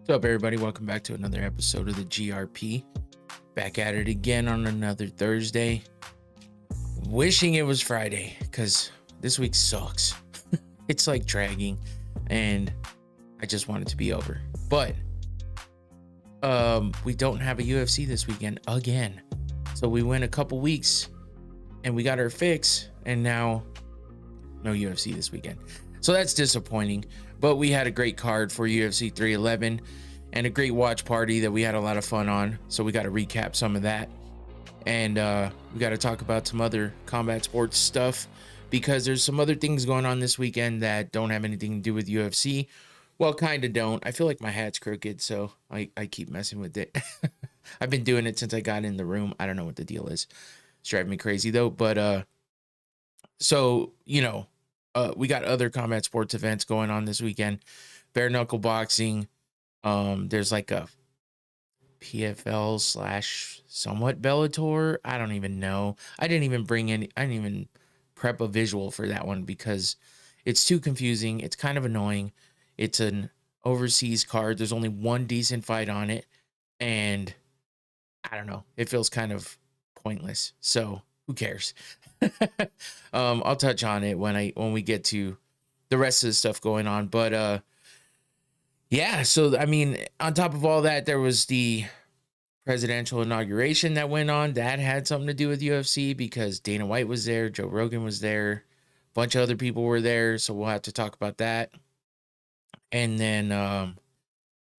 What's up, everybody? Welcome back to another episode of the GRP. Back at it again on another Thursday. Wishing it was Friday because this week sucks. It's like dragging, and I just want it to be over. But we don't have a UFC this weekend again. So we went a couple weeks and we got our fix, and now no UFC this weekend. So that's disappointing. But we had a great card for UFC 311 and a great watch party that we had a lot of fun on. So we got to recap some of that. And we got to talk about some other combat sports stuff because there's some other things going on this weekend that don't have anything to do with UFC. Well, kind of don't. I feel like my hat's crooked, so I keep messing with it. I've been doing it since I got in the room. I don't know what the deal is. It's driving me crazy, though. But so, we got other combat sports events going on this weekend. Bare knuckle boxing. There's like a PFL / somewhat Bellator. I don't even know. I didn't even prep a visual for that one because it's too confusing. It's kind of annoying. It's an overseas card. There's only one decent fight on it. And I don't know. It feels kind of pointless. So who cares? I'll touch on it when we get to the rest of the stuff going on. But yeah, so I mean, on top of all that, there was the presidential inauguration that went on. That had something to do with UFC because Dana White was there, Joe Rogan was there, a bunch of other people were there. So we'll have to talk about that. And then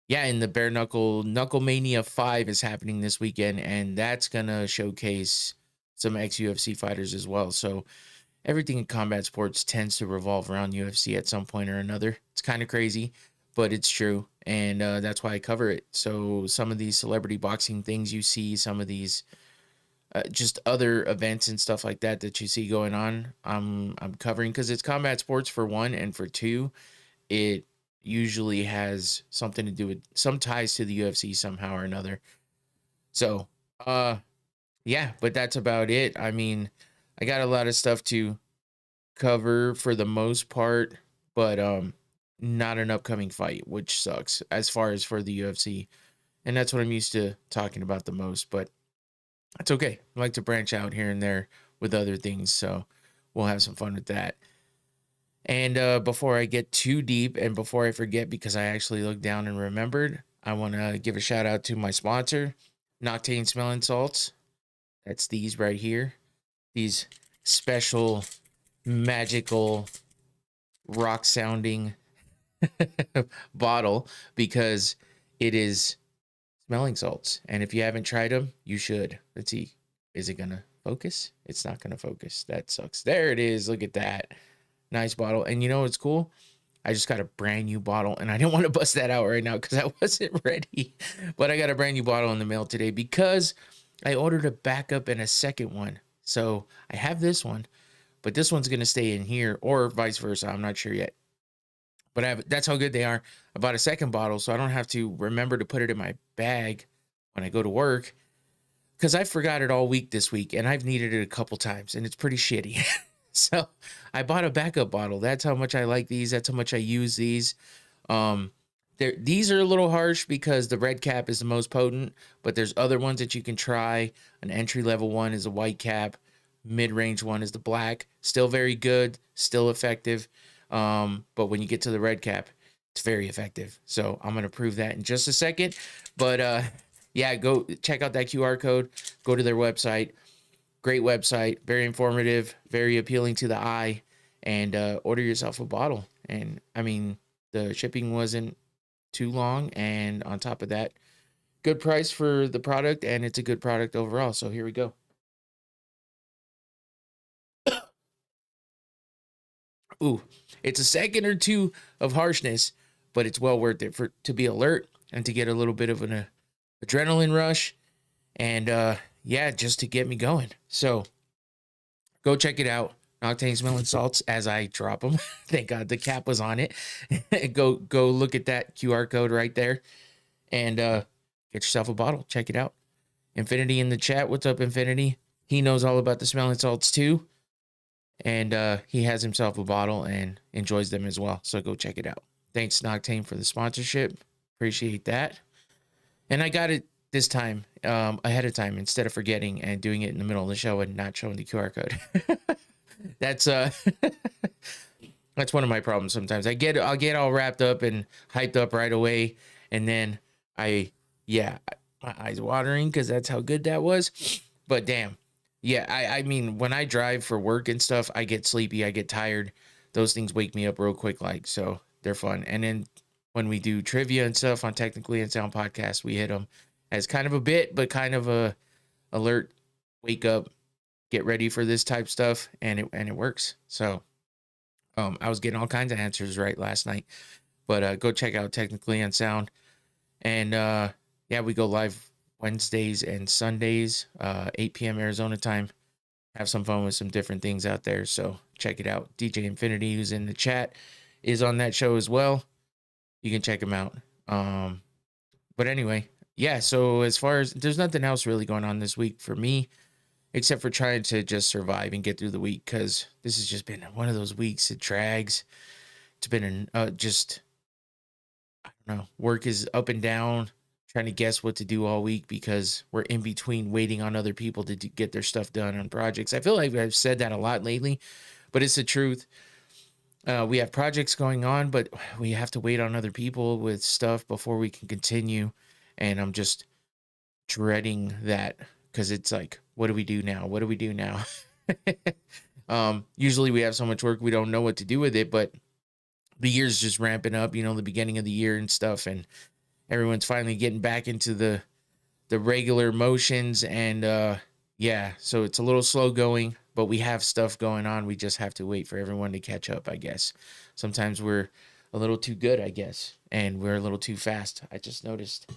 in the bare Knucklemania 5 is happening this weekend, and that's gonna showcase some ex-UFC fighters as well. So everything in combat sports tends to revolve around UFC at some point or another. It's kind of crazy, but it's true. And that's why I cover it. So some of these celebrity boxing things you see, some of these just other events and stuff like that you see going on, I'm covering because it's combat sports for one, and for two, it usually has something to do with some ties to the UFC somehow or another. So, yeah, but that's about it. I mean, I got a lot of stuff to cover for the most part, but not an upcoming fight, which sucks as far as for the UFC. And that's what I'm used to talking about the most, but that's okay. I like to branch out here and there with other things, so we'll have some fun with that. And before I get too deep and before I forget, because I actually looked down and remembered, I want to give a shout out to my sponsor, Noctane Smelling Salts. That's these right here. These special, magical, rock sounding bottle because it is smelling salts. And if you haven't tried them, you should. Let's see. Is it going to focus? It's not going to focus. That sucks. There it is. Look at that. Nice bottle. And you know what's cool? I just got a brand new bottle, and I didn't want to bust that out right now because I wasn't ready. But I got a brand new bottle in the mail today because I ordered a backup and a second one. So I have this one, but this one's going to stay in here or vice versa. I'm not sure yet. But that's how good they are. I bought a second bottle so I don't have to remember to put it in my bag when I go to work because I forgot it all week this week, and I've needed it a couple times, and it's pretty shitty. So I bought a backup bottle. That's how much I like these. That's how much I use these. These are a little harsh because the red cap is the most potent, but there's other ones that you can try. An entry-level one is a white cap. Mid-range one is the black. Still very good. Still effective. But when you get to the red cap, it's very effective. So I'm going to prove that in just a second. But yeah, go check out that QR code. Go to their website. Great website. Very informative. Very appealing to the eye. And order yourself a bottle. And I mean, the shipping wasn't too long. And on top of that, good price for the product. And it's a good product overall. So here we go. Ooh, it's a second or two of harshness, but it's well worth it to be alert and to get a little bit of an adrenaline rush, and yeah, just to get me going. So go check it out. Noctane Smelling Salts as I drop them. Thank God the cap was on it. Go look at that QR code right there, and get yourself a bottle. Check it out. Infinity in the chat. What's up, Infinity? He knows all about the smelling salts too. And he has himself a bottle and enjoys them as well. So go check it out. Thanks, Noctane, for the sponsorship. Appreciate that. And I got it this time ahead of time instead of forgetting and doing it in the middle of the show and not showing the QR code. That's that's one of my problems sometimes. I'll get all wrapped up and hyped up right away, and then my eyes watering because that's how good that was. But damn, yeah, I mean, when I drive for work and stuff, I get sleepy, I get tired. Those things wake me up real quick, like, so they're fun. And then when we do trivia and stuff on Technically Unsound podcast, we hit them as kind of a bit, but kind of a alert, wake up, get ready for this type stuff, and it works. So I was getting all kinds of answers right last night, but go check out Technically Unsound. And yeah, we go live Wednesdays and Sundays, 8 p.m. Arizona time. Have some fun with some different things out there. So check it out. DJ Infinity, who's in the chat, is on that show as well. You can check him out. But anyway, yeah, so as far as, there's nothing else really going on this week for me, except for trying to just survive and get through the week, because this has just been one of those weeks. It drags. It's been just, I don't know, work is up and down, trying to guess what to do all week because we're in between waiting on other people to get their stuff done on projects. I feel like I've said that a lot lately, but it's the truth. We have projects going on, but we have to wait on other people with stuff before we can continue. And I'm just dreading that because it's like, what do we do now? What do we do now? Usually we have so much work, we don't know what to do with it, but the year's just ramping up, you know, the beginning of the year and stuff. And everyone's finally getting back into the regular motions. And yeah, so it's a little slow going, but we have stuff going on. We just have to wait for everyone to catch up, I guess. Sometimes we're a little too good, I guess, and we're a little too fast. I just noticed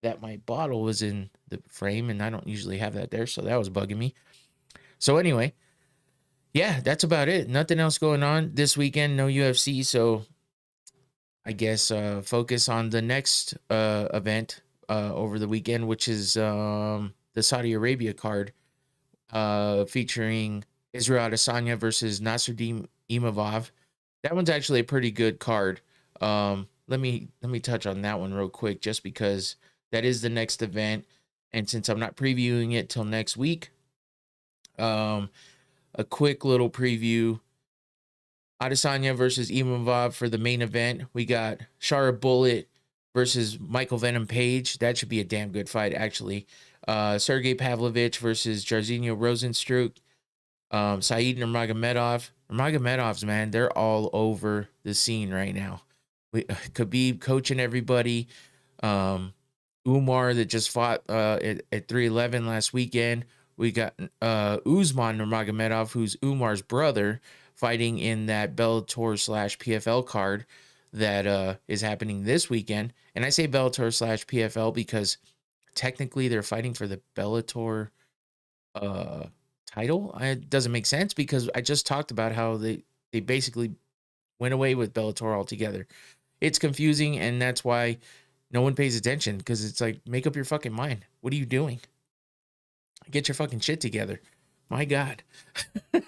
that my bottle was in the frame, and I don't usually have that there, so that was bugging me. So anyway, yeah, that's about it. Nothing else going on this weekend. No UFC, so I guess focus on the next event over the weekend, which is the Saudi Arabia card featuring Israel Adesanya versus Nasruddin Imavov. That one's actually a pretty good card. Let me touch on that one real quick, just because that is the next event, and since I'm not previewing it till next week, a quick little preview. Adesanya versus Imavov for the main event. We got Shara Bullet versus Michael Venom Page. That should be a damn good fight, actually. Sergey Pavlovich versus Jairzinho Rozenstruik. Saeed Nurmagomedov. Nurmagomedovs, man, they're all over the scene right now. Khabib coaching everybody. Umar that just fought at 311 last weekend. We got Usman Nurmagomedov, who's Umar's brother, fighting in that Bellator/PFL card that is happening this weekend. And I say Bellator/PFL because technically they're fighting for the Bellator title. It doesn't make sense because I just talked about how they basically went away with Bellator altogether. It's confusing, and that's why no one pays attention, because it's like, make up your fucking mind. What are you doing? Get your fucking shit together. My God. I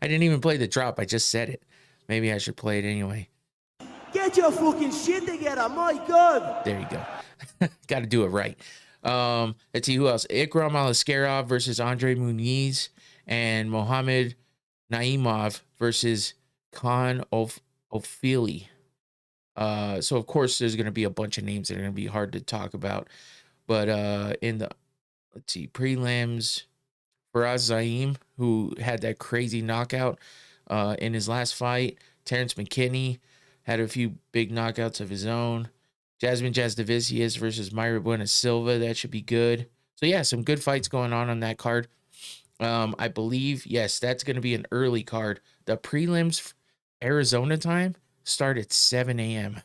didn't even play the drop. I just said it. Maybe I should play it anyway. Get your fucking shit together. My God. There you go. Got to do it right. Let's see who else. Ikram Aliskerov versus Andre Muniz, and Mohamed Naimov versus Khan Phiily. So of course there's going to be a bunch of names that are going to be hard to talk about, but in the, let's see, prelims, Faraz Zaim, who had that crazy knockout in his last fight. Terrence McKinney had a few big knockouts of his own. Jasmine Jasdavicius versus Mayra Buena Silva. That should be good. So yeah, some good fights going on that card. I believe, yes, that's going to be an early card. The prelims, Arizona time, start at 7 a.m.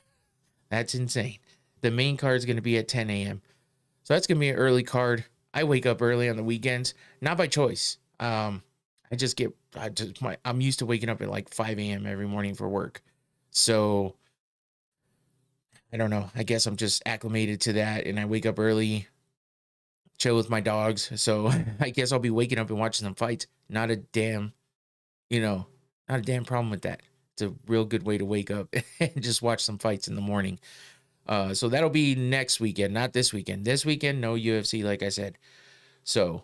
That's insane. The main card is going to be at 10 a.m. So that's going to be an early card. I wake up early on the weekends, not by choice. I'm used to waking up at like 5 a.m. every morning for work. So I don't know. I guess I'm just acclimated to that, and I wake up early, chill with my dogs. So I guess I'll be waking up and watching some fights. Not a damn problem with that. It's a real good way to wake up and just watch some fights in the morning. So that'll be next weekend, not this weekend. This weekend, no UFC, like I said. So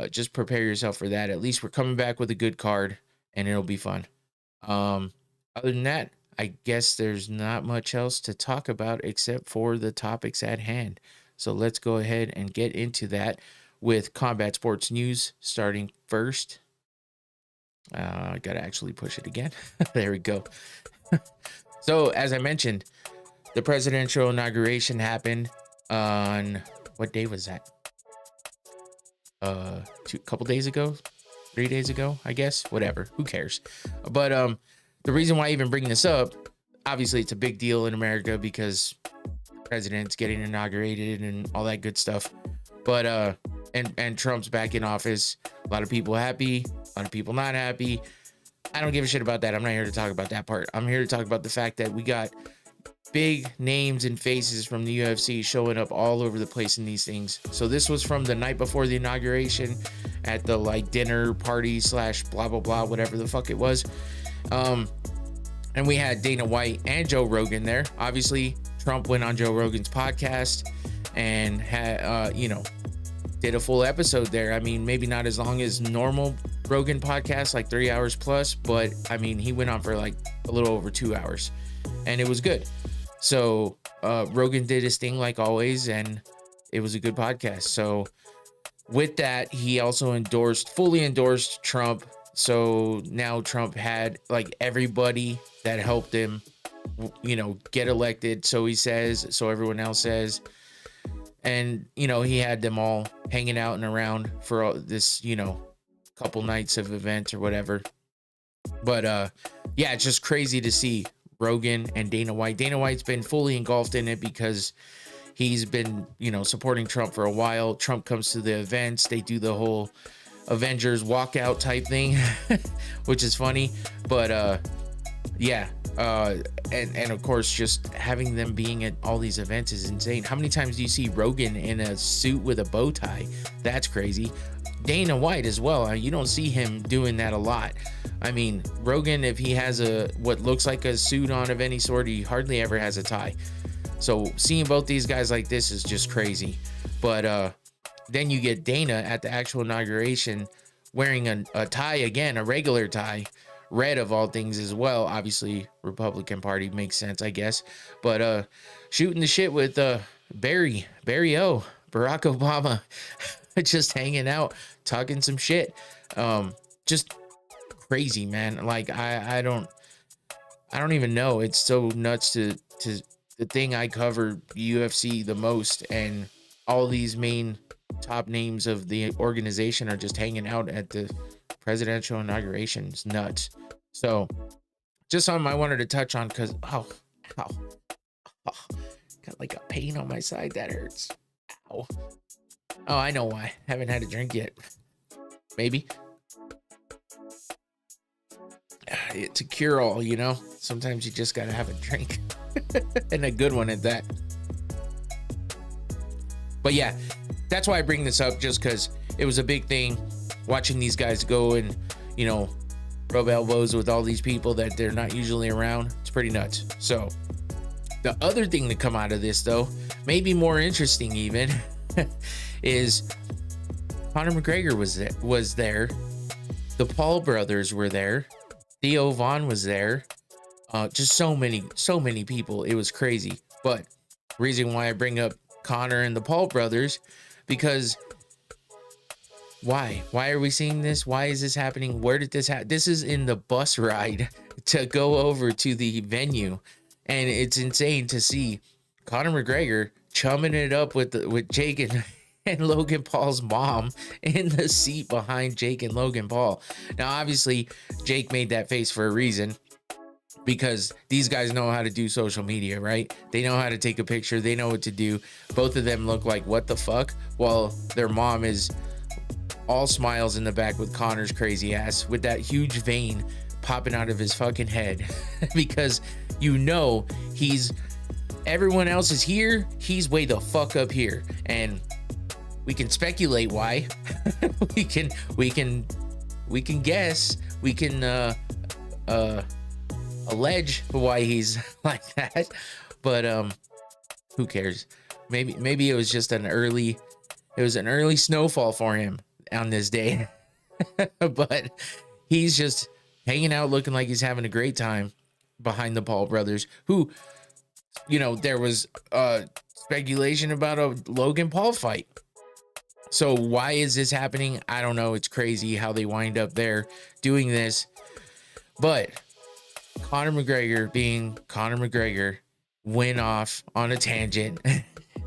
just prepare yourself for that. At least we're coming back with a good card, and it'll be fun. Other than that, I guess there's not much else to talk about except for the topics at hand. So let's go ahead and get into that with combat sports news starting first. I gotta actually push it again. There we go. So as I mentioned, the presidential inauguration happened on, what day was that? Couple days ago, 3 days ago, I guess. Whatever, who cares? But the reason why I even bring this up, obviously it's a big deal in America because the president's getting inaugurated and all that good stuff. But and Trump's back in office. A lot of people happy, a lot of people not happy. I don't give a shit about that. I'm not here to talk about that part. I'm here to talk about the fact that we got big names and faces from the UFC showing up all over the place in these things. So this was from the night before the inauguration at the like dinner party slash blah blah blah, whatever the fuck it was. And we had Dana White and Joe Rogan there. Obviously, Trump went on Joe Rogan's podcast and had did a full episode there. I mean, maybe not as long as normal Rogan podcast, like 3 hours plus, but I mean, he went on for like a little over 2 hours and it was good. So Rogan did his thing like always, and it was a good podcast. So with that, he also fully endorsed Trump. So now Trump had like everybody that helped him, get elected. So he says, so everyone else says. And, he had them all hanging out and around for all this, couple nights of events or whatever. But yeah, it's just crazy to see Rogan and Dana White. Dana White's been fully engulfed in it because he's been, supporting Trump for a while. Trump comes to the events. They do the whole Avengers walkout type thing, which is funny. But yeah. And of course, just having them being at all these events is insane. How many times do you see Rogan in a suit with a bow tie? That's crazy. Dana White as well. You don't see him doing that a lot. I mean, Rogan, if he has what looks like a suit on of any sort, he hardly ever has a tie. So seeing both these guys like this is just crazy. But then you get Dana at the actual inauguration wearing a tie again, a regular tie. Red of all things as well. Obviously, Republican Party makes sense, I guess. But shooting the shit with Barack Obama, just hanging out, talking some shit. Just crazy, man. Like I don't even know. It's so nuts to the thing I cover UFC the most, and all these main top names of the organization are just hanging out at the presidential inauguration. It's nuts. So just something I wanted to touch on because got like a pain on my side that hurts. Ow. Oh, I know why. Haven't had a drink yet. Maybe it's a cure-all, sometimes you just gotta have a drink. And a good one at that. But yeah, that's why I bring this up, just because it was a big thing watching these guys go and rub elbows with all these people that they're not usually around. It's pretty nuts. So the other thing to come out of this, though, maybe more interesting even, is Conor McGregor was there. The Paul brothers were there. Theo Von was there. Just so many people. It was crazy. But reason why I bring up Conor and the Paul brothers, because why are we seeing this? Why is this happening? Where did this happen? This is in the bus ride to go over to the venue, and it's insane to see Conor McGregor chumming it up with Jake and Logan Paul's mom in the seat behind Jake and Logan Paul. Now, obviously, Jake made that face for a reason, because these guys know how to do social media, right? They know how to take a picture. They know what to do. Both of them look like, what the fuck? While their mom is all smiles in the back with Conor's crazy ass with that huge vein popping out of his fucking head. Because everyone else is here, he's way the fuck up here. And we can speculate why. we can guess, we can allege why he's like that. But Who cares? Maybe it was just an early snowfall for him on this day. But he's just hanging out looking like he's having a great time behind the Paul brothers, who, you know, there was speculation about a Logan Paul fight. So why is this happening? I don't know. It's crazy how they wind up there doing this. But Conor McGregor, being Conor McGregor, went off on a tangent.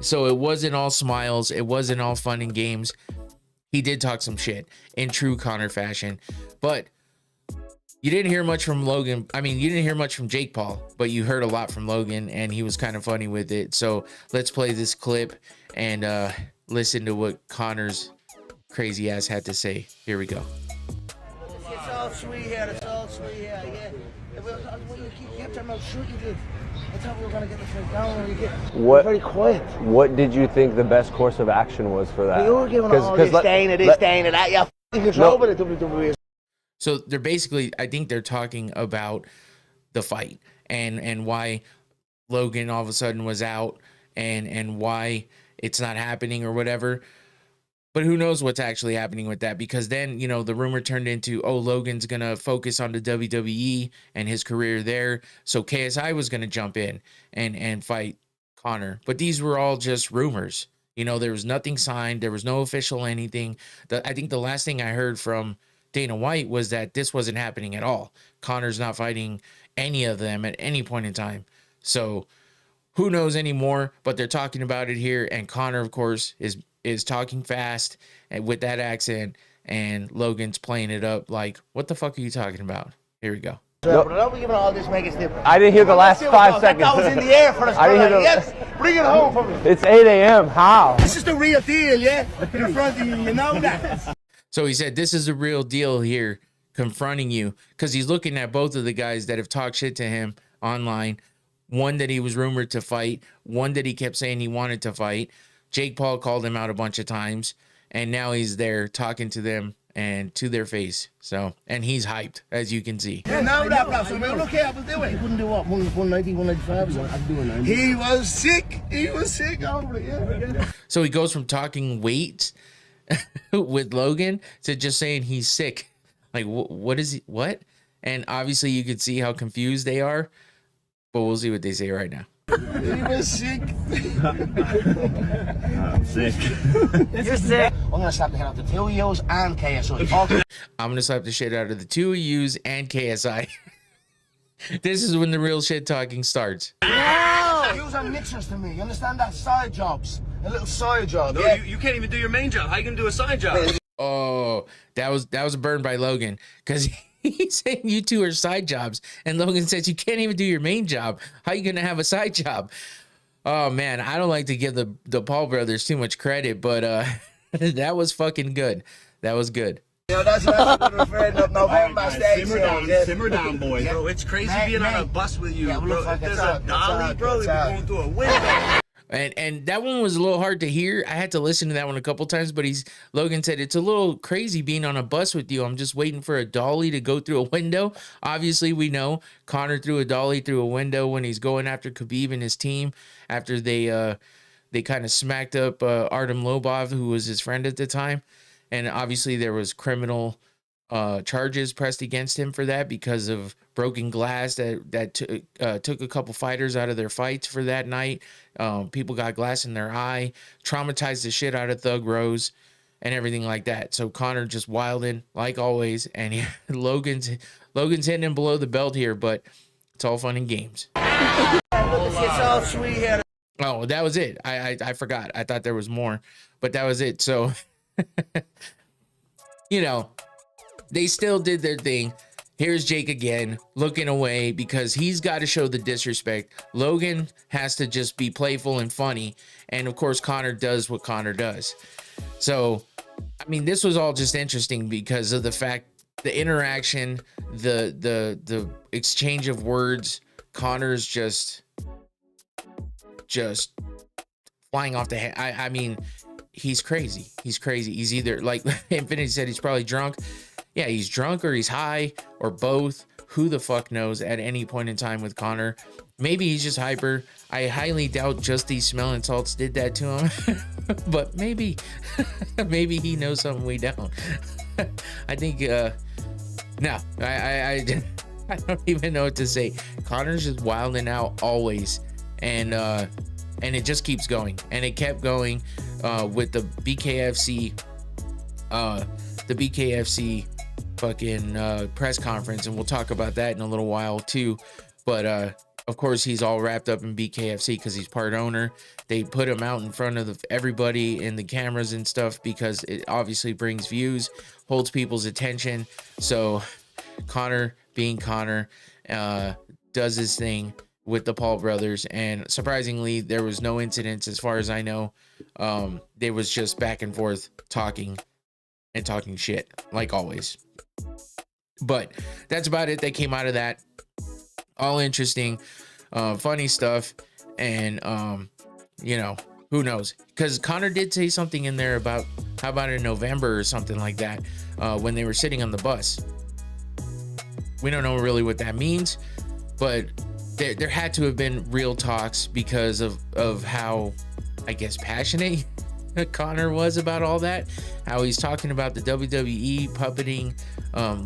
So it wasn't all smiles. It wasn't all fun and games. He did talk some shit in true Conor fashion. But you didn't hear much from Logan. I mean, you didn't hear much from Jake Paul, but you heard a lot from Logan, and he was kind of funny with it. So let's play this clip and listen to what Conor's crazy ass had to say. Here we go. It's all sweet here, it's all sweet here, yeah. You kept your mouth shut, you did. I thought we were going to get the fight down, you were very quiet. What did you think the best course of action was for that? You were giving all this stain of this, stain of that, you're f***ing control with the WWE. So they're basically, I think they're talking about the fight and why Logan all of a sudden was out and why it's not happening or whatever. But who knows what's actually happening with that? Because then, you know, the rumor turned into, oh, Logan's going to focus on the WWE and his career there. So KSI was going to jump in and fight Conor. But these were all just rumors. You know, there was nothing signed. There was no official anything. I think the last thing I heard from Dana White was that this wasn't happening at all. Conor's not fighting any of them at any point in time. So who knows anymore? But they're talking about it here. And Conor, of course, is talking fast and with that accent, and Logan's playing it up like, what the fuck are you talking about? Here we go. Nope. All this I didn't hear the last 5 seconds. That was in the air for us. I didn't hear Yes, bring it home for me. It's 8 a.m. How? This is the real deal, yeah? In front of you, you know that. So he said, this is the real deal here, confronting you, because he's looking at both of the guys that have talked shit to him online. One that he was rumored to fight, one that he kept saying he wanted to fight. Jake Paul called him out a bunch of times, and now he's there talking to them and to their face. So, and he's hyped, as you can see. You know that, bro. So we'll look here, we'll do it. He wouldn't do what? 190, 195? I'm doing 90. He was sick. He was sick over it, yeah. So he goes from talking weight with Logan to just saying he's sick. Like, what is he? What? And obviously you can see how confused they are, but we'll see what they say right now. He was sick. I'm sick. You're sick. I'm going to slap the head out the two of yous and KSI. I'm going to slap the shit out of the two of yous and KSI. This is when the real shit talking starts. No! Yous are mixers to me. You understand that? Side jobs. A little side job. No, yeah. you can't even do your main job. How you gonna do a side job? Oh, that was a burn by Logan, because he's saying you two are side jobs, and Logan says you can't even do your main job. How you gonna have a side job? Oh man, I don't like to give the Paul brothers too much credit, but that was fucking good. That was good. You know, that's what I'm afraid of November stage. Simmer down, boys. Bro, it's crazy being on a bus with you, bro. Like if there's a dolly, bro, you're going through a window. And that one was a little hard to hear. I had to listen to that one a couple times, but Logan said it's a little crazy being on a bus with you. I'm just waiting for a dolly to go through a window. Obviously, we know Conor threw a dolly through a window when he's going after Khabib and his team after they kind of smacked up Artem Lobov, who was his friend at the time. And obviously there was criminal charges pressed against him for that because of broken glass that took a couple fighters out of their fights for that night. People got glass in their eye, traumatized the shit out of Thug Rose and everything like that. So Conor just wilding like always, and Logan's hitting him below the belt here, but it's all fun and games. It's all sweet here. Oh, that was it. I forgot. I thought there was more, but that was it. So, you know, they still did their thing. Here's Jake again, looking away because he's got to show the disrespect. Logan has to just be playful and funny. And of course, Conor does what Conor does. So, I mean, this was all just interesting because of the fact, the interaction, the exchange of words. Conor's just flying off the head. I mean, he's crazy. He's crazy. He's either, like Infinity said, he's probably drunk. yeah, he's drunk or he's high or both. Who the fuck knows at any point in time with Conor. Maybe he's just hyper. I highly doubt just these smelling salts did that to him. But maybe maybe he knows something we don't. I think no, I don't even know what to say. Conor's just wilding out always, and it just keeps going, and it kept going with the BKFC fucking press conference, and we'll talk about that in a little while too. But of course, he's all wrapped up in BKFC because he's part owner. They put him out in front of everybody in the cameras and stuff because it obviously brings views, holds people's attention. So Conor, being Conor, does his thing with the Paul brothers, and surprisingly, there was no incidents as far as I know. They was just back and forth talking shit like always. But that's about it that came out of that. All interesting, funny stuff, and you know, who knows, because Conor did say something in there about how about in November or something like that, when they were sitting on the bus. We don't know really what that means, but there had to have been real talks because of how, I guess, passionate Conor was about all that. How he's talking about the WWE puppeting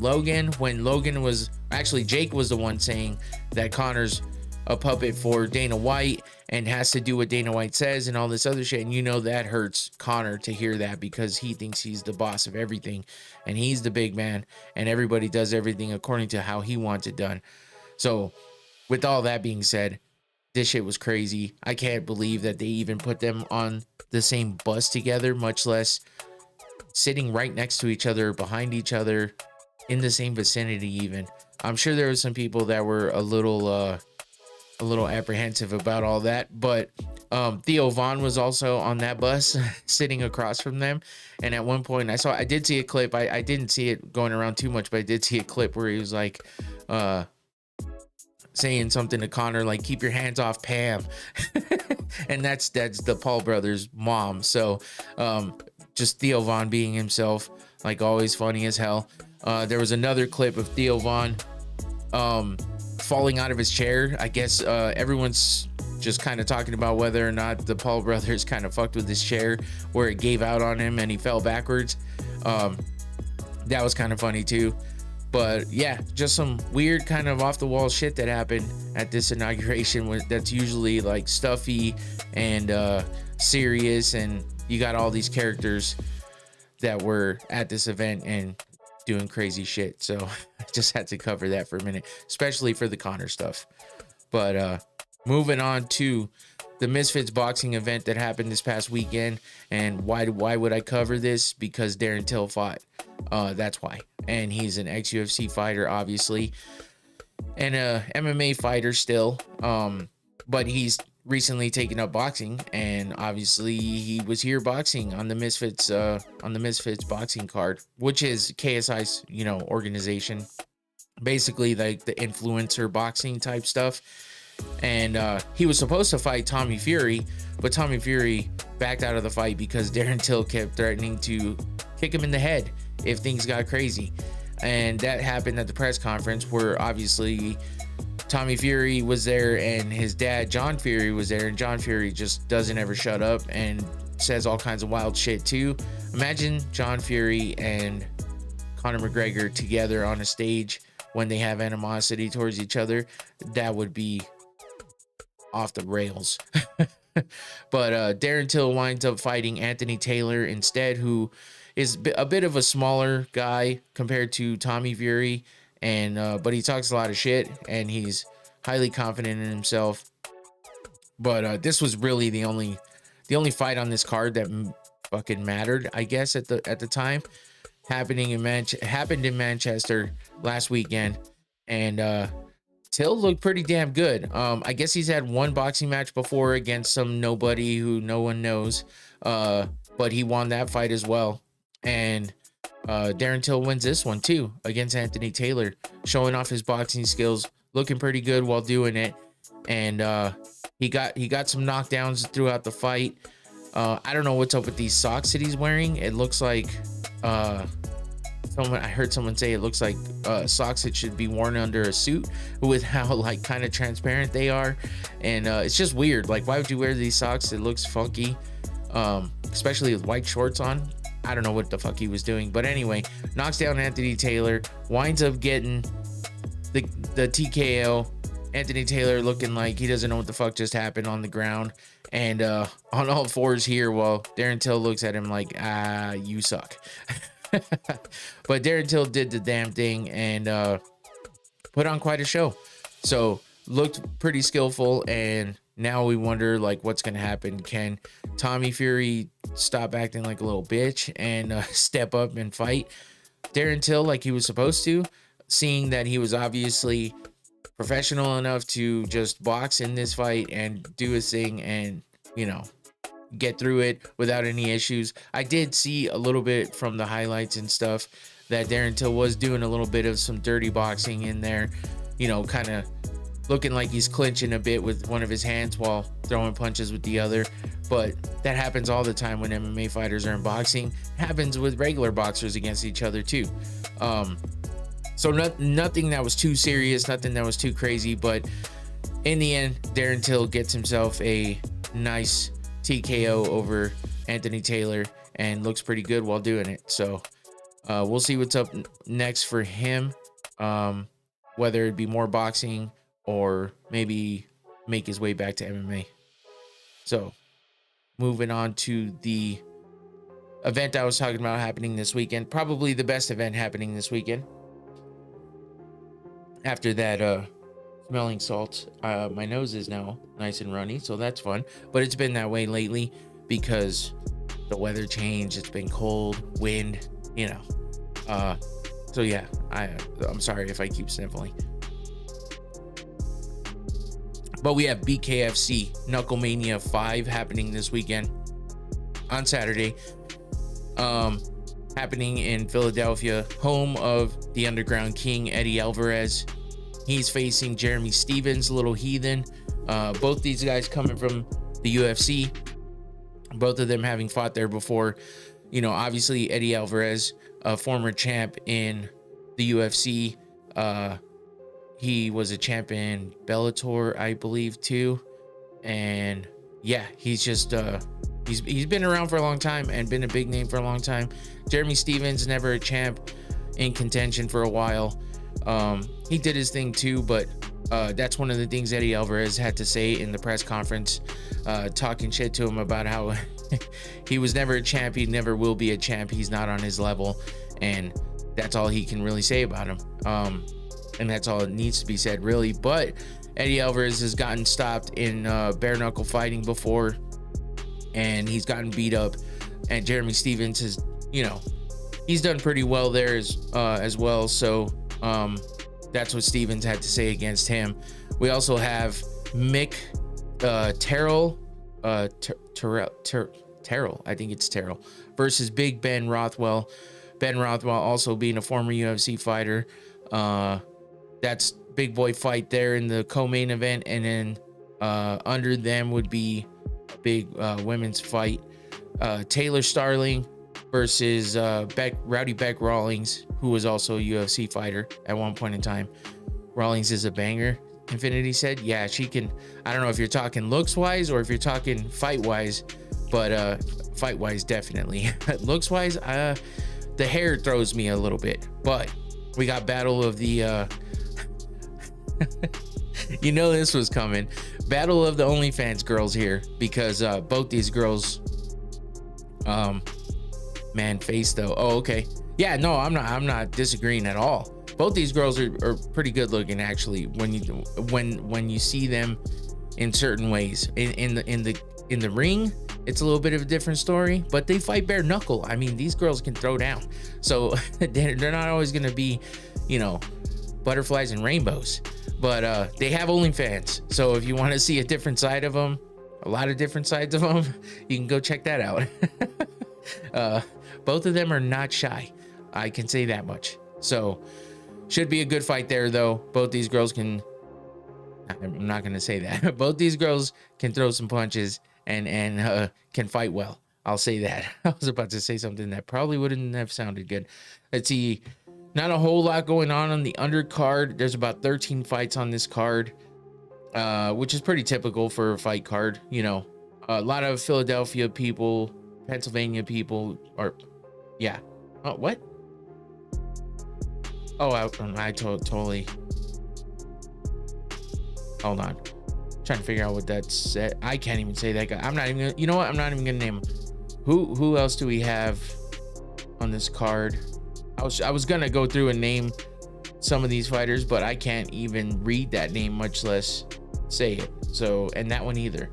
Logan, when Logan was actually, Jake was the one saying that Conor's a puppet for Dana White and has to do what Dana White says and all this other shit. And you know that hurts Conor to hear that, because he thinks he's the boss of everything and he's the big man and everybody does everything according to how he wants it done. So with all that being said, this shit was crazy. I can't believe that they even put them on the same bus together, much less sitting right next to each other, behind each other, in the same vicinity even. I'm sure there were some people that were a little apprehensive about all that, but Theo Von was also on that bus sitting across from them. And at one point I did see a clip. I didn't see it going around too much, but I did see a clip where he was like saying something to Conor like, keep your hands off Pam. And that's the Paul brothers' mom. So just Theo Von being himself, like always, funny as hell. There was another clip of Theo Von falling out of his chair. I guess everyone's just kind of talking about whether or not the Paul brothers kind of fucked with his chair, where it gave out on him and he fell backwards. That was kind of funny too. But yeah, just some weird kind of off the wall shit that happened at this inauguration, that's usually like stuffy and serious, and you got all these characters that were at this event and doing crazy shit. So I just had to cover that for a minute, especially for the Conor stuff. But moving on to the Misfits boxing event that happened this past weekend. And why would I cover this? Because Darren Till fought. That's why. And he's an ex-UFC fighter, obviously, and a MMA fighter still. But he's recently taken up boxing, and obviously he was here boxing on the Misfits boxing card, which is KSI's, organization, basically like the influencer boxing type stuff. And he was supposed to fight Tommy Fury, but Tommy Fury backed out of the fight because Darren Till kept threatening to kick him in the head if things got crazy. And that happened at the press conference, where obviously Tommy Fury was there and his dad John Fury was there, and John Fury just doesn't ever shut up and says all kinds of wild shit too. Imagine John Fury and Conor McGregor together on a stage when they have animosity towards each other. That would be off the rails. But Darren Till winds up fighting Anthony Taylor instead, who is a bit of a smaller guy compared to Tommy Fury, and but he talks a lot of shit and he's highly confident in himself. But this was really the only fight on this card that fucking mattered, I guess, at the time. Happened in Manchester last weekend, and Till looked pretty damn good. I guess he's had one boxing match before against some nobody who no one knows, but he won that fight as well. And Darren Till wins this one too against Anthony Taylor, showing off his boxing skills, looking pretty good while doing it. And he got some knockdowns throughout the fight. I don't know what's up with these socks that he's wearing. It looks like I heard someone say it looks like socks that should be worn under a suit with how like kind of transparent they are. And it's just weird. Like, why would you wear these socks? It looks funky, especially with white shorts on. I don't know what the fuck he was doing. But anyway, knocks down Anthony Taylor, winds up getting the TKO. Anthony Taylor looking like he doesn't know what the fuck just happened on the ground and on all fours here, while Darren Till looks at him like, you suck. But Darren Till did the damn thing and put on quite a show. So looked pretty skillful, and now we wonder like what's gonna happen. Can Tommy Fury stop acting like a little bitch and step up and fight Darren Till like he was supposed to, seeing that he was obviously professional enough to just box in this fight and do his thing and, you know, get through it without any issues. I did see a little bit from the highlights and stuff that Darren Till was doing a little bit of some dirty boxing in there, you know, kind of looking like he's clinching a bit with one of his hands while throwing punches with the other. But that happens all the time when MMA fighters are in boxing. It happens with regular boxers against each other too. So nothing that was too serious, nothing that was too crazy, but in the end, Darren Till gets himself a nice TKO over Anthony Taylor and looks pretty good while doing it. So we'll see what's up next for him, whether it be more boxing or maybe make his way back to MMA. So moving on to the event I was talking about happening this weekend, probably the best event happening this weekend. After that smelling salts, my nose is now nice and runny, so that's fun. But it's been that way lately because the weather changed. It's been cold, wind, you know. So yeah, I'm sorry if I keep sniffling. But we have BKFC Knucklemania 5 happening this weekend on Saturday. Happening in Philadelphia, home of the Underground King, Eddie Alvarez. He's facing Jeremy Stevens, Little Heathen. Both these guys coming from the UFC. Both of them having fought there before. You know, obviously Eddie Alvarez, a former champ in the UFC. He was a champ in Bellator, I believe, too. And yeah, he's just he's been around for a long time and been a big name for a long time. Jeremy Stevens, never a champ, in contention for a while. He did his thing too, but that's one of the things Eddie Alvarez had to say in the press conference, talking shit to him about how he was never a champ, he never will be a champ, he's not on his level, and that's all he can really say about him. And that's all it needs to be said, really. But Eddie Alvarez has gotten stopped in bare knuckle fighting before, and he's gotten beat up. And Jeremy Stevens has, you know, he's done pretty well there as well. So that's what Stevens had to say against him. We also have Mick Terrell, I think it's Terrell, versus Big Ben Rothwell. Ben Rothwell also being a former UFC fighter. That's big boy fight there in the co-main event, and then under them would be a big women's fight. Taylor Starling versus Rowdy Beck Rawlings, who was also a UFC fighter at one point in time. Rawlings is a banger, Infinity said. Yeah, she can. I don't know if you're talking looks wise or if you're talking fight wise, but fight wise definitely. Looks wise, the hair throws me a little bit, but we got battle of the you know this was coming, battle of the OnlyFans girls here, because both these girls, man, face though. Oh, okay. Yeah, no, I'm not disagreeing at all. Both these girls are pretty good looking, actually, when you see them in certain ways. In the ring, it's a little bit of a different story, but they fight bare knuckle. I mean, these girls can throw down, so they're not always gonna be, you know, butterflies and rainbows. But they have OnlyFans, so if you want to see a different side of them, a lot of different sides of them, you can go check that out. Both of them are not shy, I can say that much. So should be a good fight there, though. Both these girls can, I'm not gonna say that. Both these girls can throw some punches and can fight well. I'll say that. I was about to say something that probably wouldn't have sounded good. Let's see. Not a whole lot going on the undercard. There's about 13 fights on this card, which is pretty typical for a fight card. You know, a lot of Philadelphia people, Pennsylvania people, or yeah. Oh, what? Oh, I totally. Hold on. Trying to figure out what that said. I can't even say that guy. I'm not even gonna, you know what? I'm not even gonna name him. Who else do we have on this card? I was gonna go through and name some of these fighters, but I can't even read that name, much less say it. So, and that one either.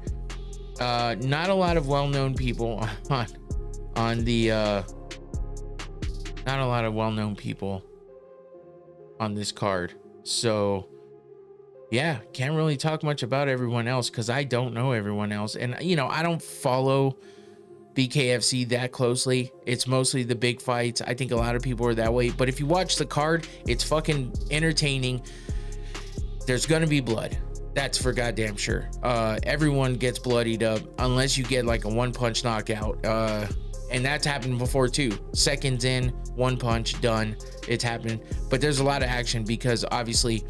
Not a lot of well-known people on the not a lot of well-known people on this card. So yeah, can't really talk much about everyone else because I don't know everyone else. And you know, I don't follow BKFC that closely. It's mostly the big fights. I think a lot of people are that way. But if you watch the card, it's fucking entertaining. There's gonna be blood. That's for goddamn sure. Everyone gets bloodied up unless you get like a one punch knockout. And that's happened before too. Seconds in, one punch, done. It's happened. But there's a lot of action because obviously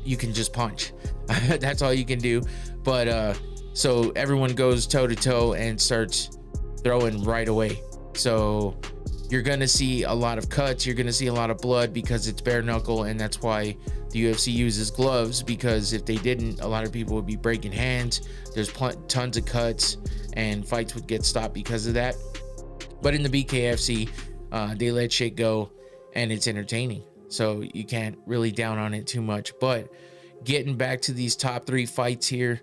you can just punch. That's all you can do. But so everyone goes toe to toe and starts throwing right away. So you're gonna see a lot of cuts. You're gonna see a lot of blood because it's bare knuckle, and that's why the UFC uses gloves, because if they didn't, a lot of people would be breaking hands. There's tons of cuts and fights would get stopped because of that. But in the BKFC, they let shit go and it's entertaining. So you can't really down on it too much. But getting back to these top three fights here,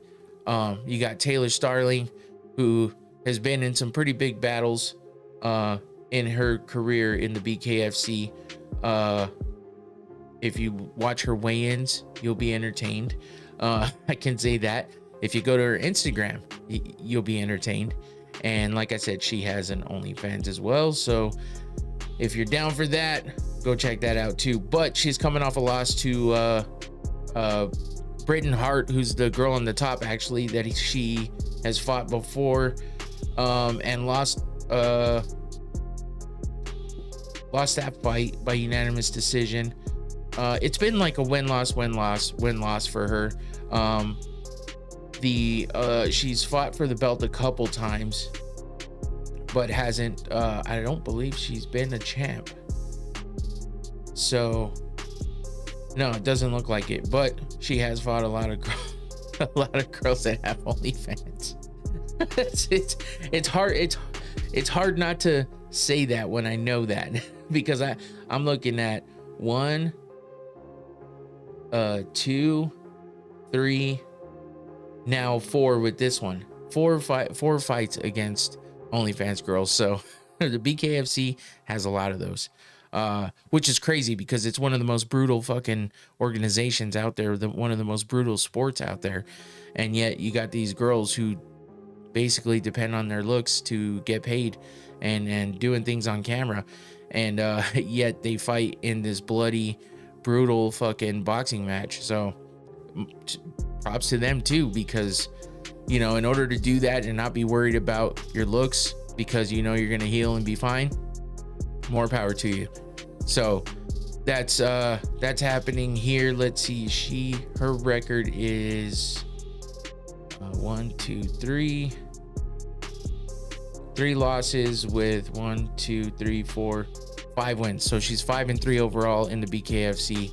you got Taylor Starling, who has been in some pretty big battles in her career in the BKFC. If you watch her weigh-ins, you'll be entertained. I can say that. If you go to her Instagram, you'll be entertained. And like I said, she has an OnlyFans as well. So if you're down for that, go check that out too. But she's coming off a loss to Britain Hart, who's the girl on the top, actually, that she has fought before, and lost that fight by unanimous decision. It's been like a win-loss for her. She's fought for the belt a couple times, but hasn't, I don't believe she's been a champ. So no, it doesn't look like it, but she has fought a lot of girls that have OnlyFans. It's hard not to say that when I know that, because I'm looking at 1, 2, 3, now 4 with this one. 4 fights against OnlyFans girls. So the BKFC has a lot of those, which is crazy because it's one of the most brutal fucking organizations out there, one of the most brutal sports out there, and yet you got these girls who basically depend on their looks to get paid and doing things on camera, and yet they fight in this bloody, brutal fucking boxing match. So props to them too, because you know, in order to do that and not be worried about your looks because you know you're gonna heal and be fine, more power to you. So that's happening here. Let's see, her record is 1, 2, 3 losses with 1, 2, 3, 4, 5 wins. So she's 5-3 overall in the BKFC,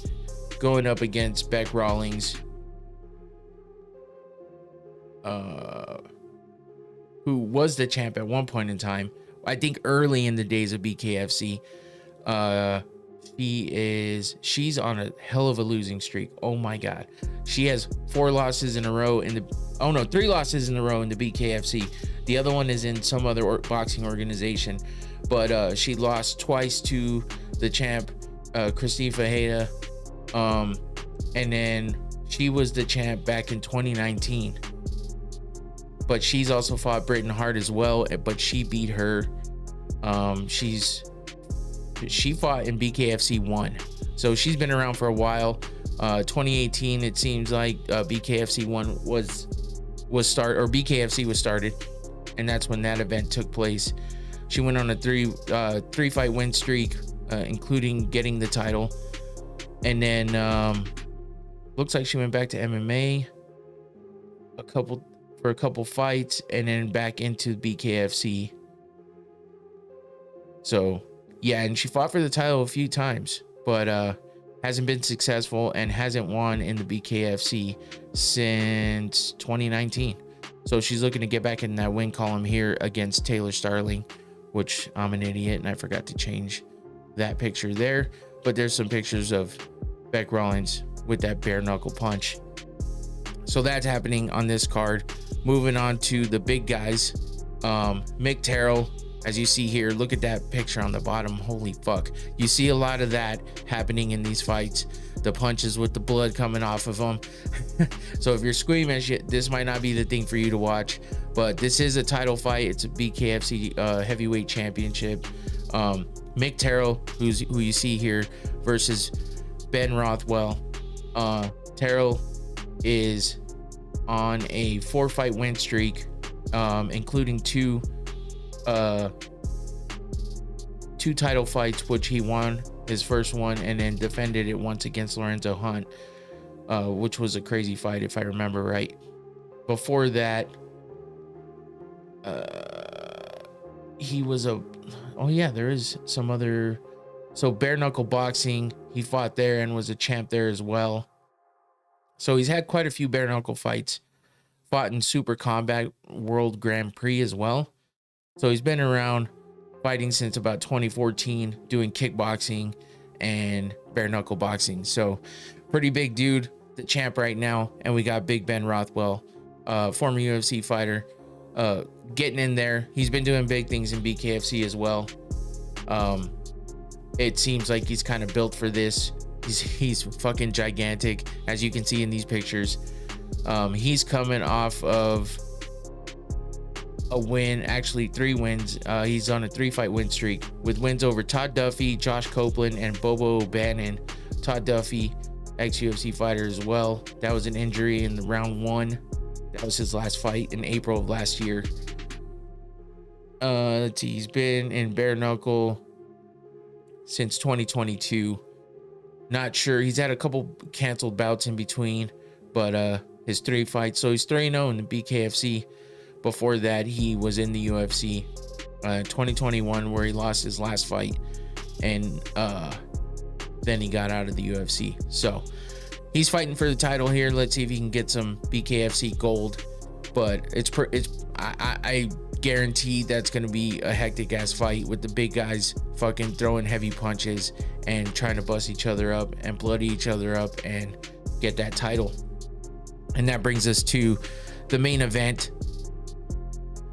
going up against Beck Rawlings, who was the champ at one point in time, I think early in the days of BKFC. She's on a hell of a losing streak. Oh my god, she has 4 losses in a row in the 3 losses in a row in the BKFC. The other one is in some other boxing organization, but she lost twice to the champ, Christine Fajeda, and then she was the champ back in 2019. But she's also fought Britain Hart as well, but she beat her. She fought in BKFC 1, so she's been around for a while. 2018, it seems like BKFC 1 BKFC was started, and that's when that event took place. She went on a three fight win streak, including getting the title, and then looks like she went back to MMA for a couple fights, and then back into BKFC. So yeah, and she fought for the title a few times, but hasn't been successful and hasn't won in the BKFC since 2019. So she's looking to get back in that win column here against Taylor Starling, which I'm an idiot and I forgot to change that picture there. But there's some pictures of Bec Rawlings with that bare knuckle punch. So that's happening on this card. Moving on to the big guys. Mick Terrell, as you see here, look at that picture on the bottom. Holy fuck. You see a lot of that happening in these fights. The punches with the blood coming off of them. So if you're squeamish, this might not be the thing for you to watch. But this is a title fight. It's a BKFC heavyweight championship. Mick Terrell, who you see here, versus Ben Rothwell. Terrell is on a 4-fight win streak, including two title fights, which he won his first one and then defended it once against Lorenzo Hunt, which was a crazy fight if I remember right. Before that, he was there is some other, so bare knuckle boxing, he fought there and was a champ there as well. So he's had quite a few bare knuckle fights, fought in Super Combat World Grand Prix as well. So he's been around fighting since about 2014, doing kickboxing and bare knuckle boxing. So pretty big dude, the champ right now. And we got Big Ben Rothwell, former UFC fighter, getting in there. He's been doing big things in BKFC as well. It seems like he's kind of built for this. He's fucking gigantic, as you can see in these pictures. He's coming off of a win, actually 3 wins. He's on a 3-fight win streak with wins over Todd Duffy, Josh Copeland, and Bobo Bannon. Todd Duffy, ex-UFC fighter as well. That was an injury in the round 1. That was his last fight in April of last year. Let's see, he's been in bare knuckle since 2022. Not sure. He's had a couple canceled bouts in between, but his 3 fights. So he's 3-0 in the BKFC. Before that, he was in the UFC 2021, where he lost his last fight, and then he got out of the UFC. So he's fighting for the title here. Let's see if he can get some BKFC gold. But I guarantee that's going to be a hectic ass fight with the big guys fucking throwing heavy punches and trying to bust each other up and bloody each other up and get that title. And that brings us to the main event.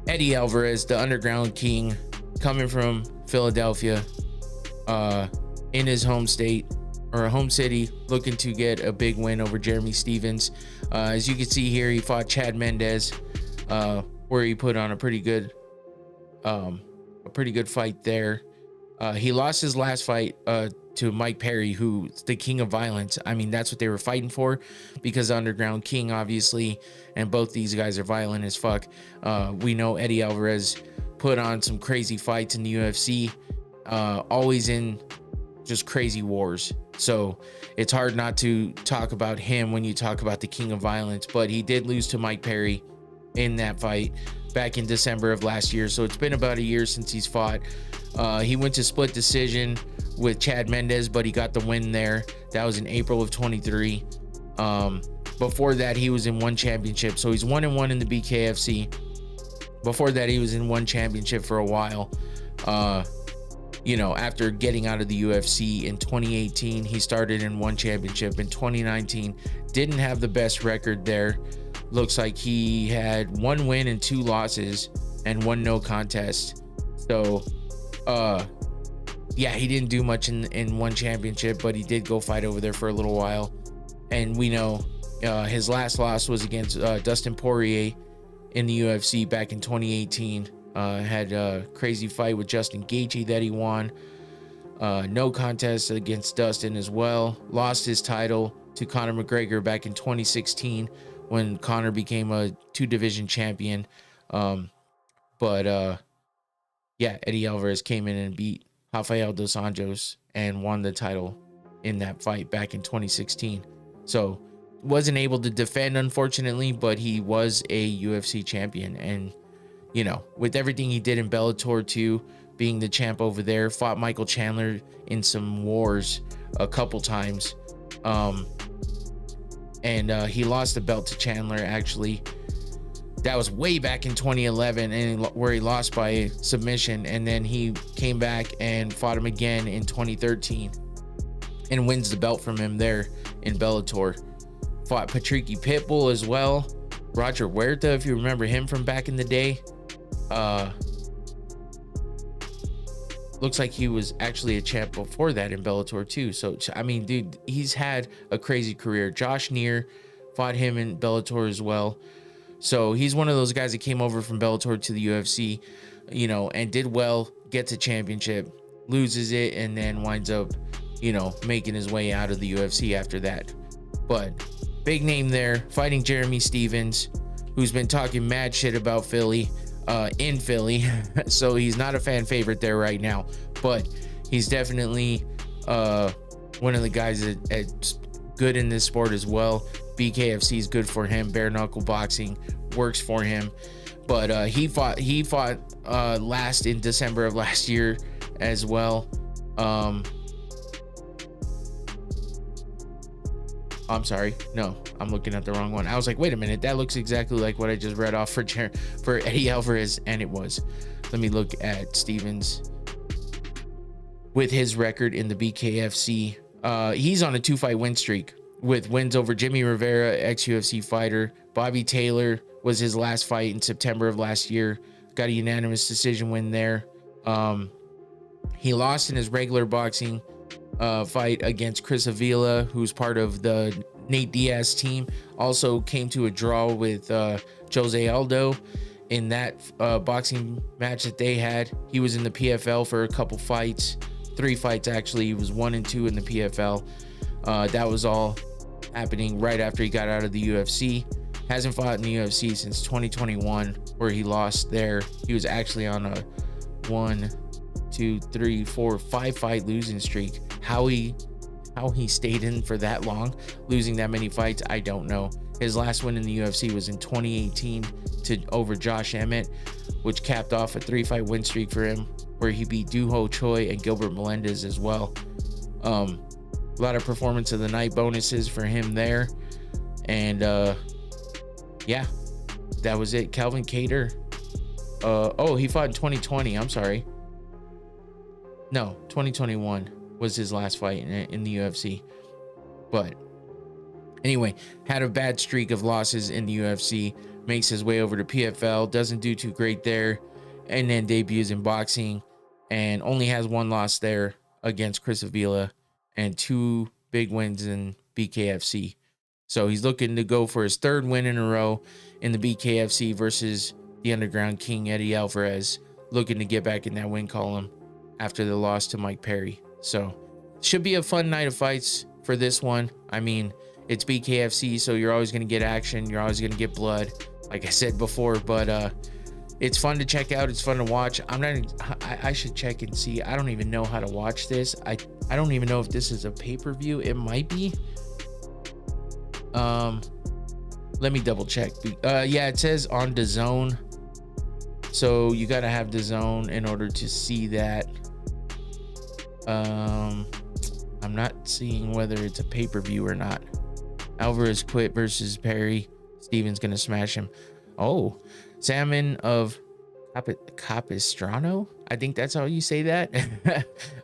Eddie Alvarez, the Underground King, coming from Philadelphia, in his home state or home city, looking to get a big win over Jeremy Stevens. As you can see here, he fought Chad Mendez, where he put on a pretty good fight there. He lost his last fight to Mike Perry, who's the king of violence. I mean, that's what they were fighting for, because Underground King, obviously, and both these guys are violent as fuck. We know Eddie Alvarez put on some crazy fights in the UFC, always in just crazy wars. So it's hard not to talk about him when you talk about the king of violence. But he did lose to Mike Perry in that fight back in December of last year. So it's been about a year since he's fought. He went to split decision with Chad Mendez, but he got the win there. That was in April of 23. Before that, he was in one championship. So he's 1-1 in the BKFC. Before that, he was in one championship for a while. After getting out of the UFC in 2018, he started in one championship. In 2019, didn't have the best record there. Looks like he had 1 win and 2 losses and 1 no contest. So, he didn't do much in one championship, but he did go fight over there for a little while. And we know his last loss was against Dustin Poirier in the UFC back in 2018. Had a crazy fight with Justin Gaethje that he won. No contest against Dustin as well. Lost his title to Conor McGregor back in 2016 when Conor became a 2-division champion. But yeah, Eddie Alvarez came in and beat Rafael dos Anjos and won the title in that fight back in 2016. So wasn't able to defend, unfortunately, but he was a UFC champion. And, you know, with everything he did in Bellator too, being the champ over there, fought Michael Chandler in some wars a couple times. And he lost the belt to Chandler, actually. That was way back in 2011, and where he lost by submission. And then he came back and fought him again in 2013 and wins the belt from him there in Bellator. Fought Patricky Pitbull as well. Roger Huerta, if you remember him from back in the day. Looks like he was actually a champ before that in Bellator too. So, I mean, dude, he's had a crazy career. Josh Neer fought him in Bellator as well. So he's one of those guys that came over from Bellator to the UFC, you know, and did well, gets a championship, loses it, and then winds up, you know, making his way out of the UFC after that. But big name there, fighting Jeremy Stephens, who's been talking mad shit about Phiily, in Philly. So he's not a fan favorite there right now, but he's definitely one of the guys that's good in this sport as well. BKFC is good for him. Bare knuckle boxing works for him. But he fought last in December of last year as well. I'm sorry. No, I'm looking at the wrong one. I was like, wait a minute, that looks exactly like what I just read off for Eddie Alvarez, and it was. Let me look at Stephens with his record in the BKFC. He's on a 2-fight win streak with wins over Jimmy Rivera, ex-UFC fighter. Bobby Taylor was his last fight in September of last year. Got a unanimous decision win there. He lost in his regular boxing fight against Chris Avila, who's part of the Nate Diaz team. Also came to a draw with Jose Aldo in that boxing match that they had. He was in the PFL for a couple fights, 3 fights actually. He was 1 and 2 in the PFL. That was all happening right after he got out of the UFC. Hasn't fought in the UFC since 2021, where he lost there. He was actually on a 5-fight losing streak. How he stayed in for that long, losing that many fights, I don't know. His last win in the UFC was in 2018 over Josh Emmett, which capped off a 3-fight win streak for him, where he beat Duho Choi and Gilbert Melendez as well. A lot of performance of the night bonuses for him there. And yeah, that was it. Calvin Kattar. He fought in 2020. I'm sorry. No, 2021 was his last fight in the UFC. But anyway, had a bad streak of losses in the UFC. Makes his way over to PFL. Doesn't do too great there. And then debuts in boxing. And only has 1 loss there against Chris Avila. And 2 big wins in BKFC. So he's looking to go for his 3rd win in a row in the BKFC versus the Underground King, Eddie Alvarez. Looking to get back in that win column after the loss to Mike Perry. So should be a fun night of fights for this one. I mean, it's BKFC, so you're always going to get action. You're always going to get blood, like I said before. But it's fun to check out. It's fun to watch. I should check and see. I don't even know how to watch this. I don't even know if this is a pay-per-view. It might be. Let me double check. Yeah, it says on DAZN. So you got to have DAZN in order to see that. I'm not seeing whether it's a pay-per-view or not. Alvarez quit versus Perry. Stephens gonna smash him. Oh, Salmon of Capistrano. I think that's how you say that.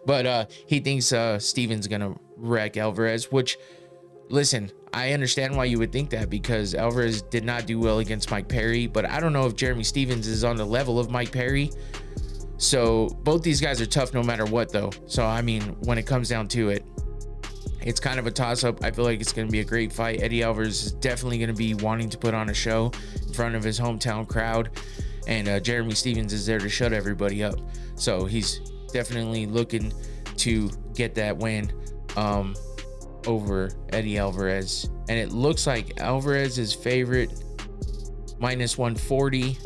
But he thinks Stephens gonna wreck Alvarez, which, listen, I understand why you would think that, because Alvarez did not do well against Mike Perry, but I don't know if Jeremy Stephens is on the level of Mike Perry. So both these guys are tough no matter what, though. So, I mean, when it comes down to it, it's kind of a toss-up. I feel like it's going to be a great fight. Eddie Alvarez is definitely going to be wanting to put on a show in front of his hometown crowd. And Jeremy Stephens is there to shut everybody up. So he's definitely looking to get that win over Eddie Alvarez. And it looks like Alvarez is favorite, -140.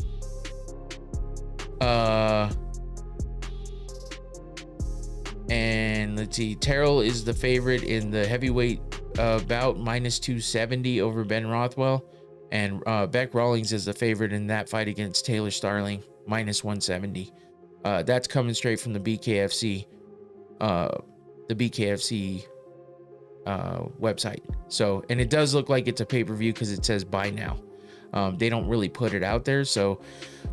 let's see. Terrell is the favorite in the heavyweight bout, -270 over Ben Rothwell. And Beck Rawlings is the favorite in that fight against Taylor Starling, -170. That's coming straight from the BKFC. The BKFC website. So, and it does look like it's a pay-per-view because it says buy now. They don't really put it out there, so,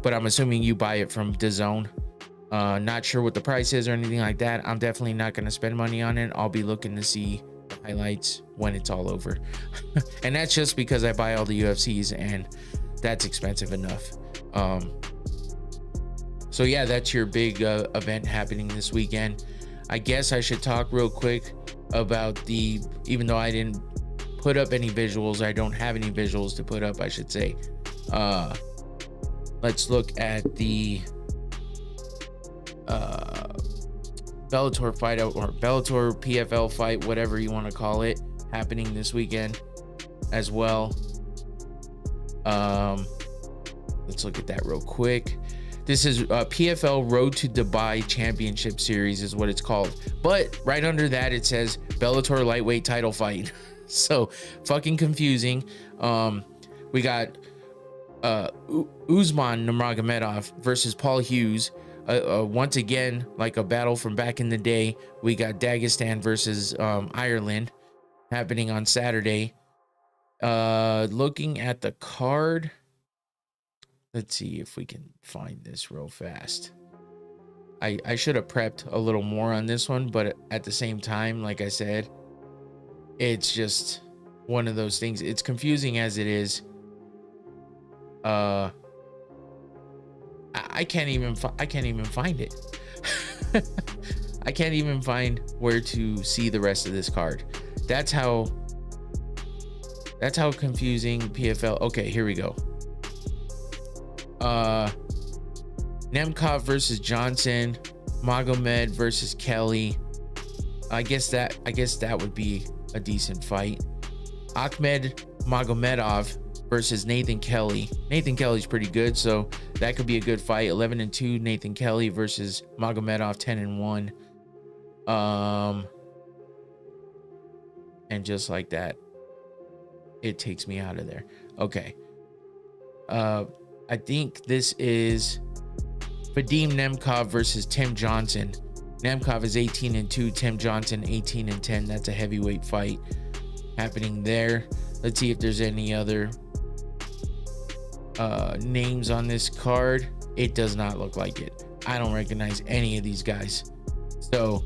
but I'm assuming you buy it from DAZN. Not sure what the price is or anything like that. I'm definitely not going to spend money on it. I'll be looking to see the highlights when it's all over. And that's just because I buy all the UFCs and that's expensive enough. So yeah, that's your big event happening this weekend. I guess I should talk real quick about even though I didn't put up any visuals, I don't have any visuals to put up, I should say. Let's look at the Bellator fight out, or Bellator PFL fight, whatever you want to call it, happening this weekend as well. Let's look at that real quick. This is PFL Road to Dubai Championship Series is what it's called, but right under that it says Bellator lightweight title fight. So fucking confusing. We got Usman Nurmagomedov versus Paul Hughes. Once again, like a battle from back in the day. We got Dagestan versus Ireland happening on Saturday. Looking at the card, let's see if we can find this real fast. I should have prepped a little more on this one, but at the same time, like I said, it's just one of those things. It's confusing as it is. I can't even find it. I can't even find where to see the rest of this card. That's how confusing PFL. Okay, here we go. Nemkov versus Johnson, Magomed versus Kelly. I guess that would be a decent fight. Ahmed Magomedov versus Nathan Kelly. Nathan Kelly's pretty good, so that could be a good fight. 11-2 Nathan Kelly versus Magomedov 10-1. And just like that, it takes me out of there. Okay. I think this is Vadim Nemkov versus Tim Johnson. Nemkov is 18-2, Tim Johnson 18-10. That's a heavyweight fight happening there. Let's see if there's any other names on this card. It does not look like it. I don't recognize any of these guys. So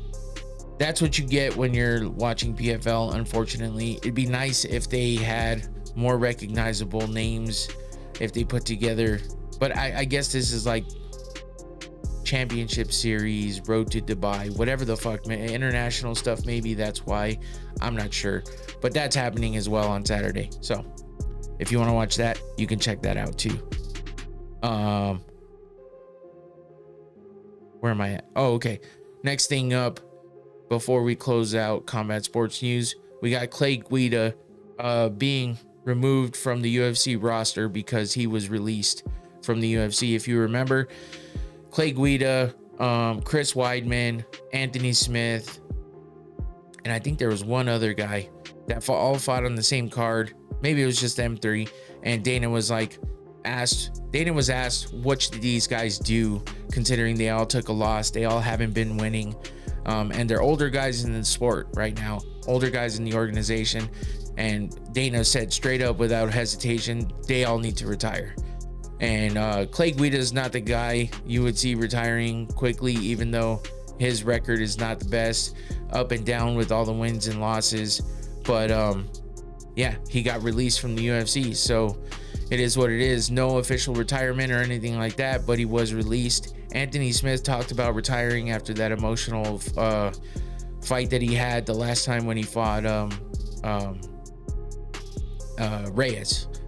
that's what you get when you're watching PFL. Unfortunately, it'd be nice if they had more recognizable names, if they put together, but I guess this is like championship series, road to Dubai, whatever the fuck, international stuff. Maybe that's why, I'm not sure, but that's happening as well on Saturday. So if you want to watch that, you can check that out too. Where am I at? Oh, okay. Next thing up, before we close out combat sports news, we got Clay Guida being removed from the UFC roster because he was released from the UFC. If you remember, Clay Guida, Chris Weidman, Anthony Smith, and I think there was one other guy that all fought on the same card. Maybe it was just them three. And Dana was asked, what should these guys do, considering they all took a loss, they all haven't been winning, and they're older guys in the sport right now, older guys in the organization. And Dana said straight up, without hesitation, they all need to retire. And Clay Guida is not the guy you would see retiring quickly, even though his record is not the best, up and down with all the wins and losses. But yeah, he got released from the UFC, so it is what it is. No official retirement or anything like that, but he was released. Anthony Smith talked about retiring after that emotional fight that he had the last time when he fought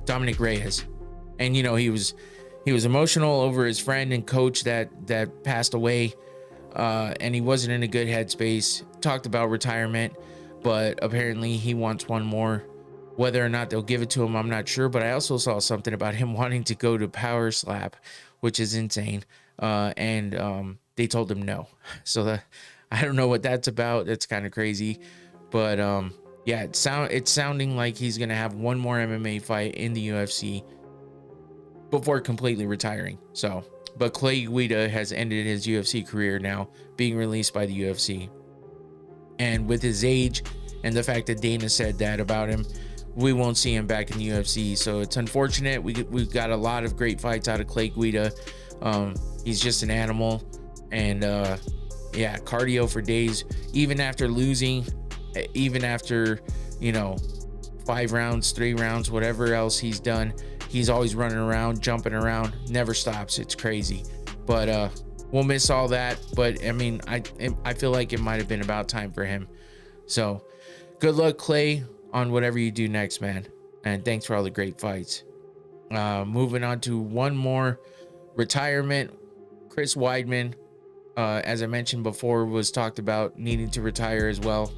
Dominic Reyes. And you know, he was emotional over his friend and coach that passed away, and he wasn't in a good headspace. Talked about retirement, but apparently he wants one more. Whether or not they'll give it to him, I'm not sure. But I also saw something about him wanting to go to Power Slap, which is insane. And they told him no. So I don't know what that's about. It's kind of crazy, but yeah, it's sounding like he's gonna have one more MMA fight in the UFC before completely retiring. So, but Clay Guida has ended his UFC career now, being released by the UFC. And with his age and the fact that Dana said that about him, we won't see him back in the UFC. So it's unfortunate. We've got a lot of great fights out of Clay Guida. He's just an animal, and yeah, cardio for days, even after losing, even after, you know, 5 rounds, 3 rounds, whatever else he's done, he's always running around, jumping around, never stops. It's crazy. But we'll miss all that. But I mean, I feel like it might have been about time for him. So good luck, Clay, on whatever you do next, man. And thanks for all the great fights. Moving on to one more retirement. Chris Weidman, as I mentioned before, was talked about needing to retire as well.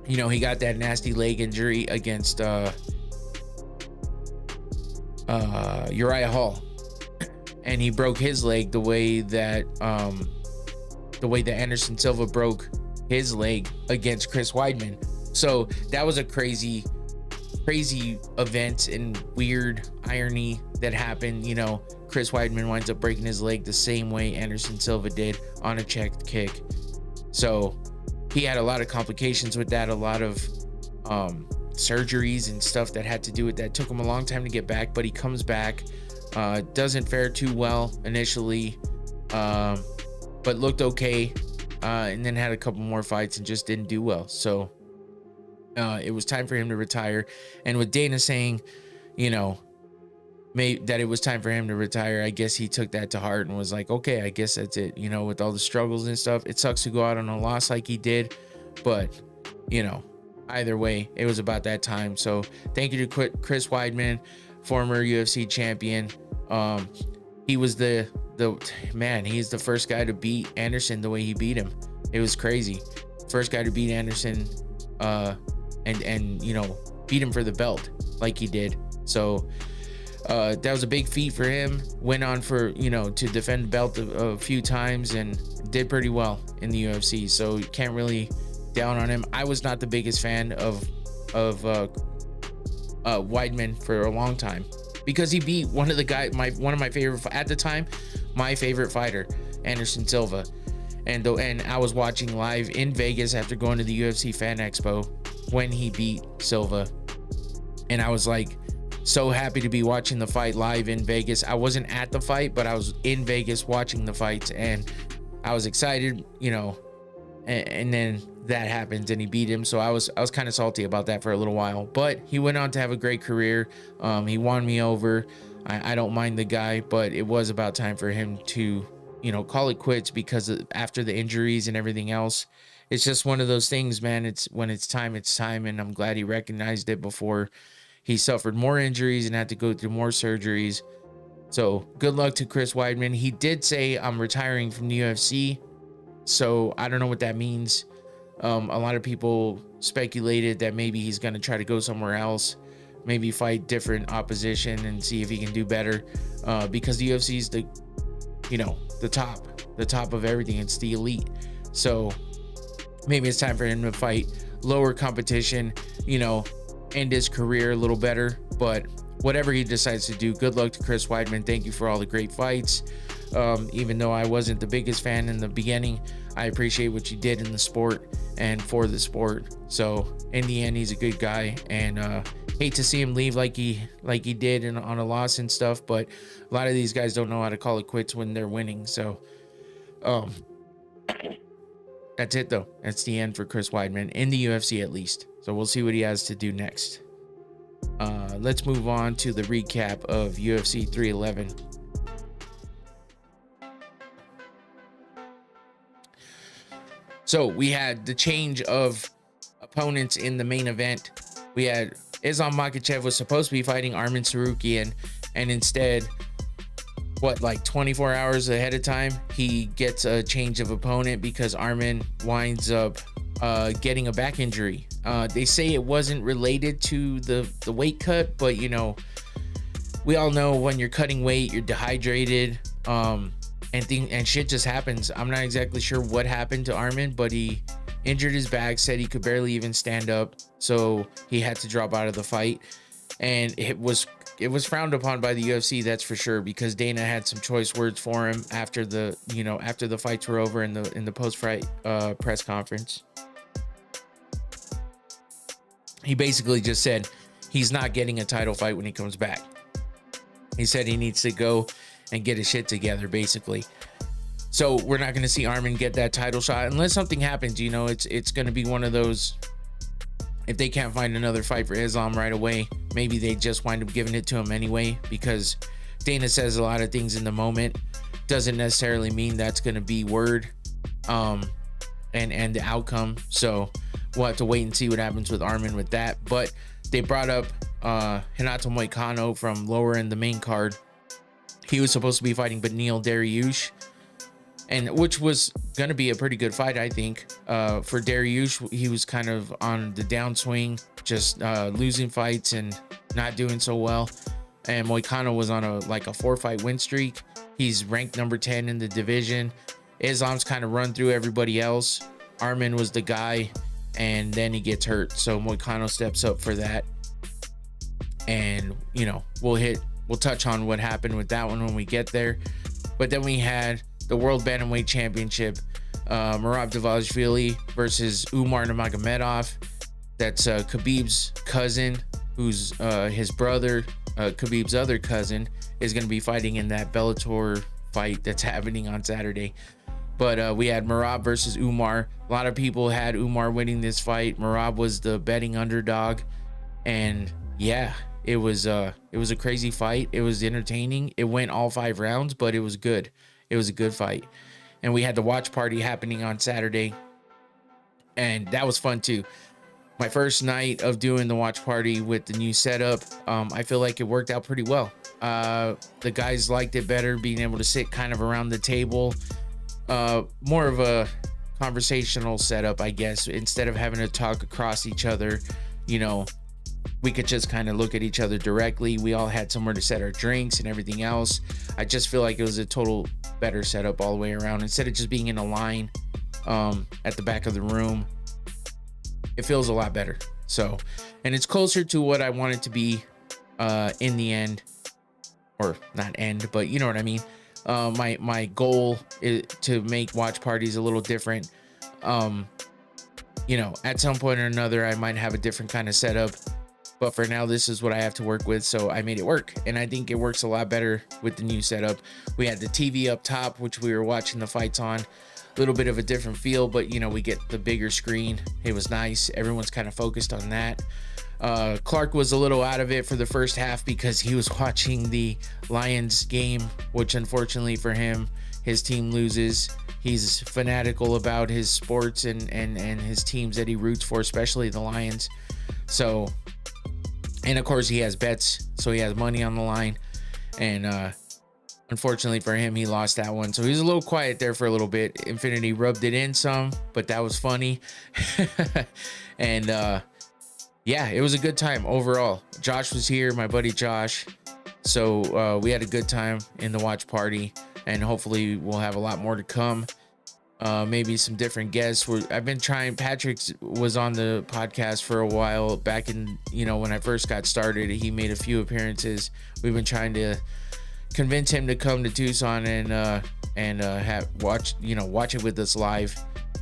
You know, he got that nasty leg injury against Uriah Hall, and he broke his leg the way that Anderson Silva broke his leg against Chris Weidman. So that was a crazy event and weird irony that happened. You know, Chris Weidman winds up breaking his leg the same way Anderson Silva did on a checked kick. So he had a lot of complications with that, a lot of surgeries and stuff that had to do with that. Took him a long time to get back, but he comes back. Doesn't fare too well initially, but looked okay, and then had a couple more fights and just didn't do well. So it was time for him to retire. And with Dana saying, you know, that it was time for him to retire, I guess he took that to heart and was like, okay, I guess that's it. You know, with all the struggles and stuff, it sucks to go out on a loss like he did, but you know, either way, it was about that time. So thank you to Chris Weidman, former UFC champion. He was the man. He's the first guy to beat Anderson the way he beat him. It was crazy. First guy to beat Anderson, and you know, beat him for the belt like he did. So that was a big feat for him. Went on for, you know, to defend the belt a few times and did pretty well in the UFC. So you can't really down on him. I was not the biggest fan of Weidman for a long time because he beat one of my favorite at the time, my favorite fighter, Anderson Silva. And I was watching live in Vegas after going to the UFC Fan Expo when he beat Silva, and I was like so happy to be watching the fight live in Vegas. I wasn't at the fight, but I was in Vegas watching the fights, and I was excited, you know, and then that happened and he beat him. So I was kind of salty about that for a little while, but he went on to have a great career. He won me over. I don't mind the guy, but it was about time for him to, you know, call it quits because after the injuries and everything else, it's just one of those things, man. It's when it's time, and I'm glad he recognized it before he suffered more injuries and had to go through more surgeries. So good luck to Chris Weidman. He did say, I'm retiring from the UFC. So I don't know what that means. A lot of people speculated that maybe he's going to try to go somewhere else, maybe fight different opposition and see if he can do better, because the UFC is the top of everything. It's the elite. So maybe it's time for him to fight lower competition, you know, end his career a little better. But whatever he decides to do, good luck to Chris Weidman. Thank you for all the great fights. Even though I wasn't the biggest fan in the beginning, I appreciate what you did in the sport and for the sport. So in the end, he's a good guy, and hate to see him leave like he did on a loss and stuff. But a lot of these guys don't know how to call it quits when they're winning. So that's it though. That's the end for Chris Weidman in the UFC, at least. So we'll see what he has to do next. Let's move on to the recap of UFC 311. So we had the change of opponents in the main event. We had Islam Makhachev was supposed to be fighting Arman Tsarukyan, and instead, like 24 hours ahead of time, he gets a change of opponent because Arman winds up getting a back injury. They say it wasn't related to the weight cut, but you know, we all know when you're cutting weight, you're dehydrated, and shit just happens. I'm not exactly sure what happened to Armin, but he injured his back, said he could barely even stand up, so he had to drop out of the fight. And it was frowned upon by the UFC, that's for sure, because Dana had some choice words for him after the fights were over in the post-fight press conference. He basically just said he's not getting a title fight when he comes back. He said he needs to go and get his shit together, basically. So we're not going to see Armin get that title shot unless something happens. It's going to be one of those, if they can't find another fight for Islam right away, maybe they just wind up giving it to him anyway, because Dana says a lot of things in the moment. Doesn't necessarily mean that's going to be word and the outcome. So we'll have to wait and see what happens with Armin with that. But they brought up Renato Moicano from lower in the main card. He was supposed to be fighting Beneil Dariush, and which was going to be a pretty good fight, I think. For Dariush, he was kind of on the downswing, just losing fights and not doing so well. And Moicano was on a 4-fight win streak. He's ranked number 10 in the division. Islam's kind of run through everybody else. Armin was the guy, and then he gets hurt. So Moicano steps up for that. And, we'll touch on what happened with that one when we get there. But then we had the World Bantamweight Championship, Merab Dvalishvili versus Umar Nurmagomedov. That's Khabib's cousin, who's his brother, Khabib's other cousin, is going to be fighting in that Bellator fight that's happening on Saturday. But we had Merab versus Umar. A lot of people had Umar winning this fight. Merab was the betting underdog, and yeah, it was a crazy fight. It was entertaining. It went all 5 rounds, but it was good. It was a good fight. And we had the watch party happening on Saturday, and that was fun too. My first night of doing the watch party with the new setup, I feel like it worked out pretty well. The guys liked it better, being able to sit kind of around the table. More of a conversational setup, I guess. Instead of having to talk across each other, we could just kind of look at each other directly. We all had somewhere to set our drinks and everything else. I just feel like it was a total better setup all the way around. Instead of just being in a line at the back of the room, it feels a lot better. So, and it's closer to what I want it to be in the end, or not end, but you know what I mean. My goal is to make watch parties a little different. At some point or another, I might have a different kind of setup, but for now, this is what I have to work with. So I made it work, and I think it works a lot better with the new setup. We had the TV up top, which we were watching the fights on. A little bit of a different feel, but we get the bigger screen. It was nice. Everyone's kind of focused on that. Clark was a little out of it for the first half because he was watching the Lions game, which unfortunately for him, his team loses. He's fanatical about his sports and his teams that he roots for, especially the Lions. So, and of course he has bets, so he has money on the line. And unfortunately for him, he lost that one. So he was a little quiet there for a little bit. Infinity rubbed it in some, but that was funny. And yeah, it was a good time overall. Josh was here, my buddy Josh. So we had a good time in the watch party, and hopefully we'll have a lot more to come. Maybe some different guests. I've been trying. Patrick was on the podcast for a while back in, when I first got started. He made a few appearances. We've been trying to convince him to come to Tucson and watch it with us live,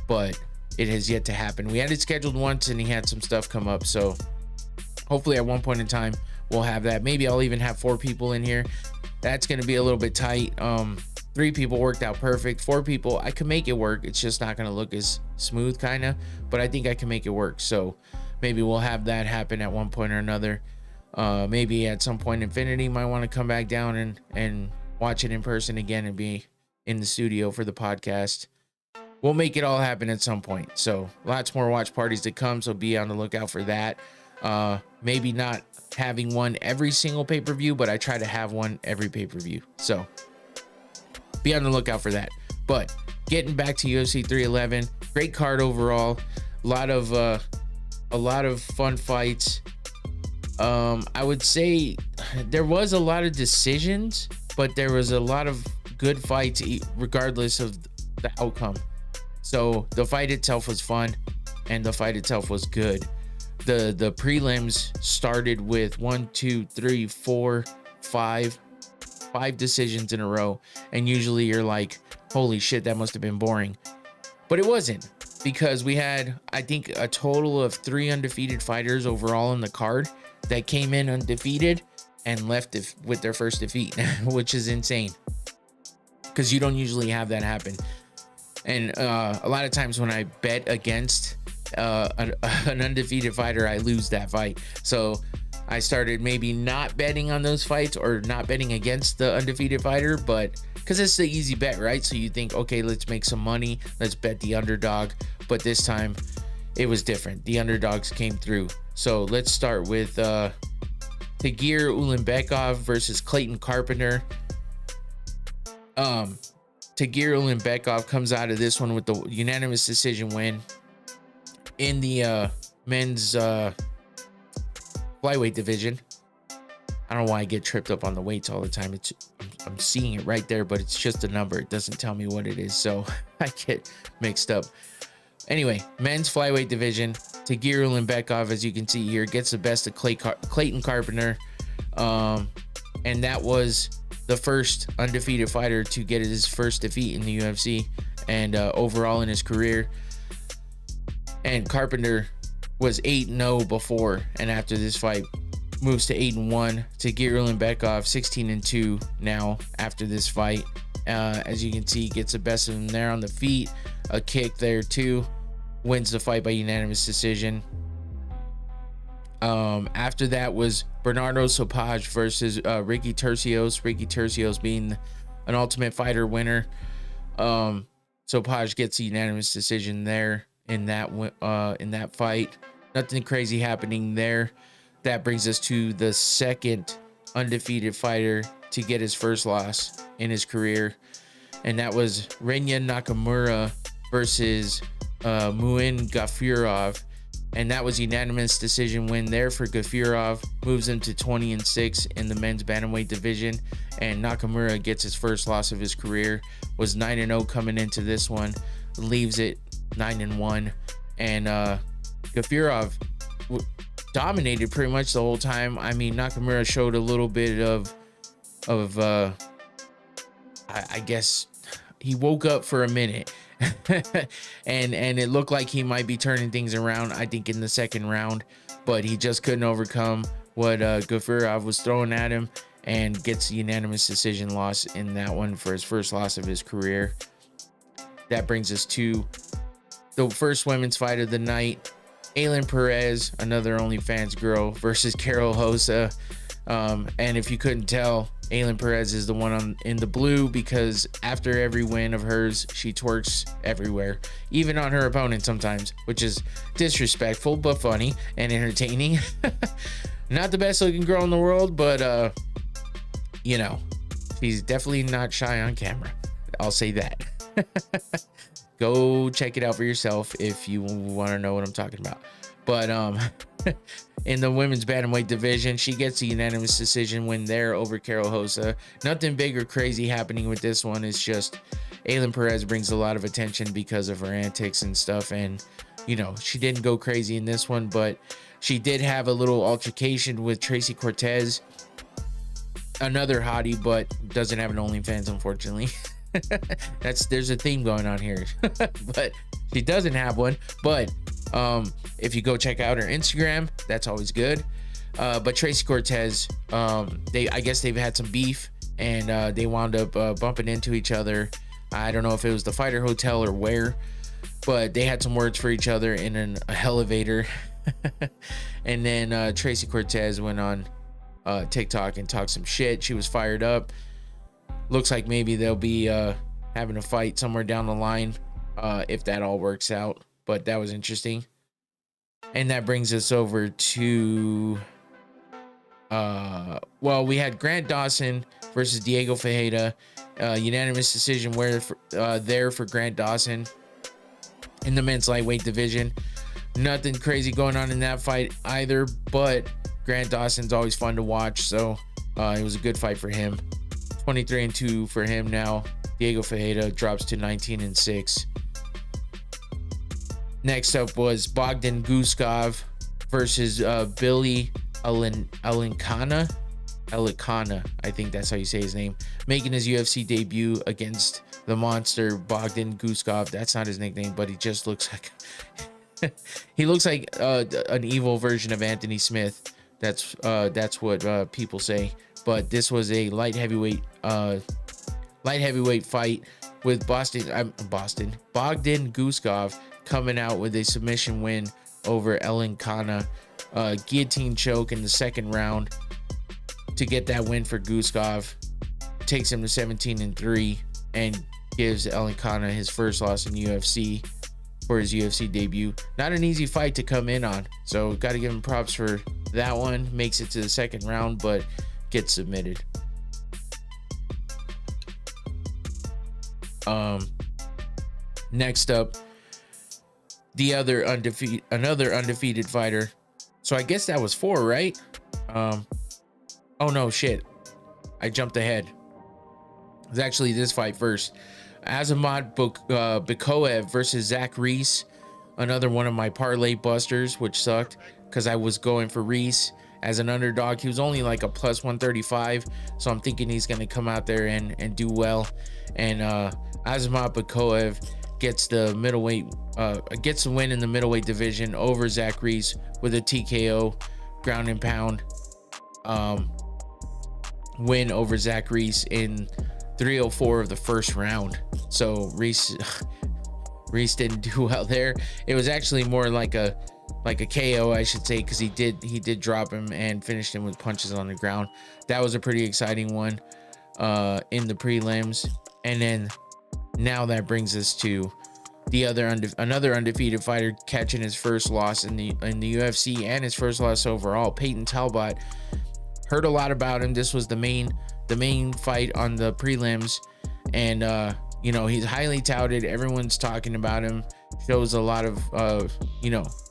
but it has yet to happen. We had it scheduled once and he had some stuff come up, so hopefully at one point in time we'll have that. Maybe I'll even have 4 people in here. That's going to be a little bit tight. 3 people worked out perfect. 4 people, I can make it work. It's just not going to look as smooth kind of, but I think I can make it work. So maybe we'll have that happen at one point or another. Maybe at some point Infinity might want to come back down and watch it in person again and be in the studio for the podcast. We'll make it all happen at some point. So lots more watch parties to come, so be on the lookout for that. Maybe not having one every single pay-per-view, but I try to have one every pay-per-view. So be on the lookout for that. But getting back to UFC 311, great card overall. A lot of fun fights. I would say there was a lot of decisions, but there was a lot of good fights regardless of the outcome. So the fight itself was fun, and the fight itself was good. The prelims started with 5 decisions in a row, and usually you're like, holy shit, that must have been boring. But it wasn't, because we had, I think, a total of 3 undefeated fighters overall in the card that came in undefeated and left with their first defeat, which is insane, because you don't usually have that happen. And a lot of times when I bet against an undefeated fighter, I lose that fight. So I started maybe not betting on those fights, or not betting against the undefeated fighter, but because it's the easy bet, right? So you think, okay, let's make some money, let's bet the underdog. But this time it was different. The underdogs came through. So let's start with Tagir Ulanbekov versus Clayton Carpenter. Tagir Ulanbekov comes out of this one with the unanimous decision win in the men's flyweight division. I don't know why I get tripped up on the weights all the time. I'm seeing it right there, but it's just a number. It doesn't tell me what it is, so I get mixed up. Anyway, men's flyweight division, Tagir Ulanbekov, as you can see here, gets the best of Clayton Carpenter, and that was the first undefeated fighter to get his first defeat in the UFC and overall in his career. And Carpenter was 8-0 before, and after this fight moves to 8-1. Tagir Ulanbekov 16-2 now after this fight. As you can see, gets the best of him there on the feet, a kick there too, wins the fight by unanimous decision. After that was Bernardo Sopaj versus Ricky Tercios. Ricky Tercios being an Ultimate Fighter winner. Sopaj gets a unanimous decision there in that fight. Nothing crazy happening there. That brings us to the second undefeated fighter to get his first loss in his career, and that was Renya Nakamura versus Muin Gafurov, and that was unanimous decision win there for Gafurov. Moves him to 20-6 in the men's bantamweight division, and Nakamura gets his first loss of his career. Was 9-0 coming into this one, leaves it 9-1, and Gafurov dominated pretty much the whole time. I mean, Nakamura showed a little bit of I guess he woke up for a minute and it looked like he might be turning things around, I think, in the second round, but he just couldn't overcome what Gafurov was throwing at him, and gets a unanimous decision loss in that one for his first loss of his career. That brings us to the first women's fight of the night. Aylin Perez, another OnlyFans girl, versus Carol Hosa. And if you couldn't tell, Aylin Perez is the one in the blue, because after every win of hers, she twerks everywhere, even on her opponent sometimes, which is disrespectful but funny and entertaining. Not the best looking girl in the world, but you know, she's definitely not shy on camera. I'll say that. Go check it out for yourself if you want to know what I'm talking about. But in the women's bantamweight division, she gets a unanimous decision win there over Carol Hosa. Nothing big or crazy happening with this one. It's just Aylin Perez brings a lot of attention because of her antics and stuff, and you know, she didn't go crazy in this one, but she did have a little altercation with Tracy Cortez, another hottie, but doesn't have an OnlyFans, unfortunately. There's a theme going on here. But she doesn't have one. But if you go check out her Instagram, that's always good. But Tracy Cortez, I guess they've had some beef, and they wound up bumping into each other. I don't know if it was the Fighter Hotel or where, but they had some words for each other in an elevator. And then Tracy Cortez went on TikTok and talked some shit. She was fired up. Looks like maybe they'll be having a fight somewhere down the line, if that all works out. But that was interesting. And that brings us over to well, we had Grant Dawson versus Diego Ferreira, unanimous decision there for Grant Dawson in the men's lightweight division. Nothing crazy going on in that fight either, but Grant Dawson's always fun to watch, so it was a good fight for him. 23-2 for him now. Diego Ferreira drops to 19-6. Next up was Bogdan Guskov versus Billy Alincana, I think that's how you say his name, making his UFC debut against the monster Bogdan Guskov. That's not his nickname, but he just looks like he looks like an evil version of Anthony Smith. That's what people say. But this was a light heavyweight fight with Bogdan Guskov coming out with a submission win over Alincana. Guillotine choke in the second round to get that win for Guskov. Takes him to 17-3 and gives Alincana his first loss in UFC for his UFC debut. Not an easy fight to come in on, so got to give him props for that one. Makes it to the second round, but gets submitted. Next up, another undefeated fighter. So I guess that was 4, right? Oh no, shit. I jumped ahead. It was actually this fight first. Azamat Bikoev versus Zach Reese. Another one of my parlay busters, which sucked because I was going for Reese as an underdog. He was only like a plus 135, so I'm thinking he's going to come out there and do well. And Azamat Bikoev gets the win in the middleweight division over Zach Reese with a TKO ground and pound win over Zach Reese in 3:04 of the first round. So Reese didn't do well there. It was actually more like a KO, I should say, because he did drop him and finished him with punches on the ground. That was a pretty exciting one in the prelims. And then now that brings us to the another undefeated fighter catching his first loss in the UFC and his first loss overall. Peyton Talbot. Heard a lot about him. This was the main fight on the prelims, and he's highly touted. Everyone's talking about him. Shows a lot of a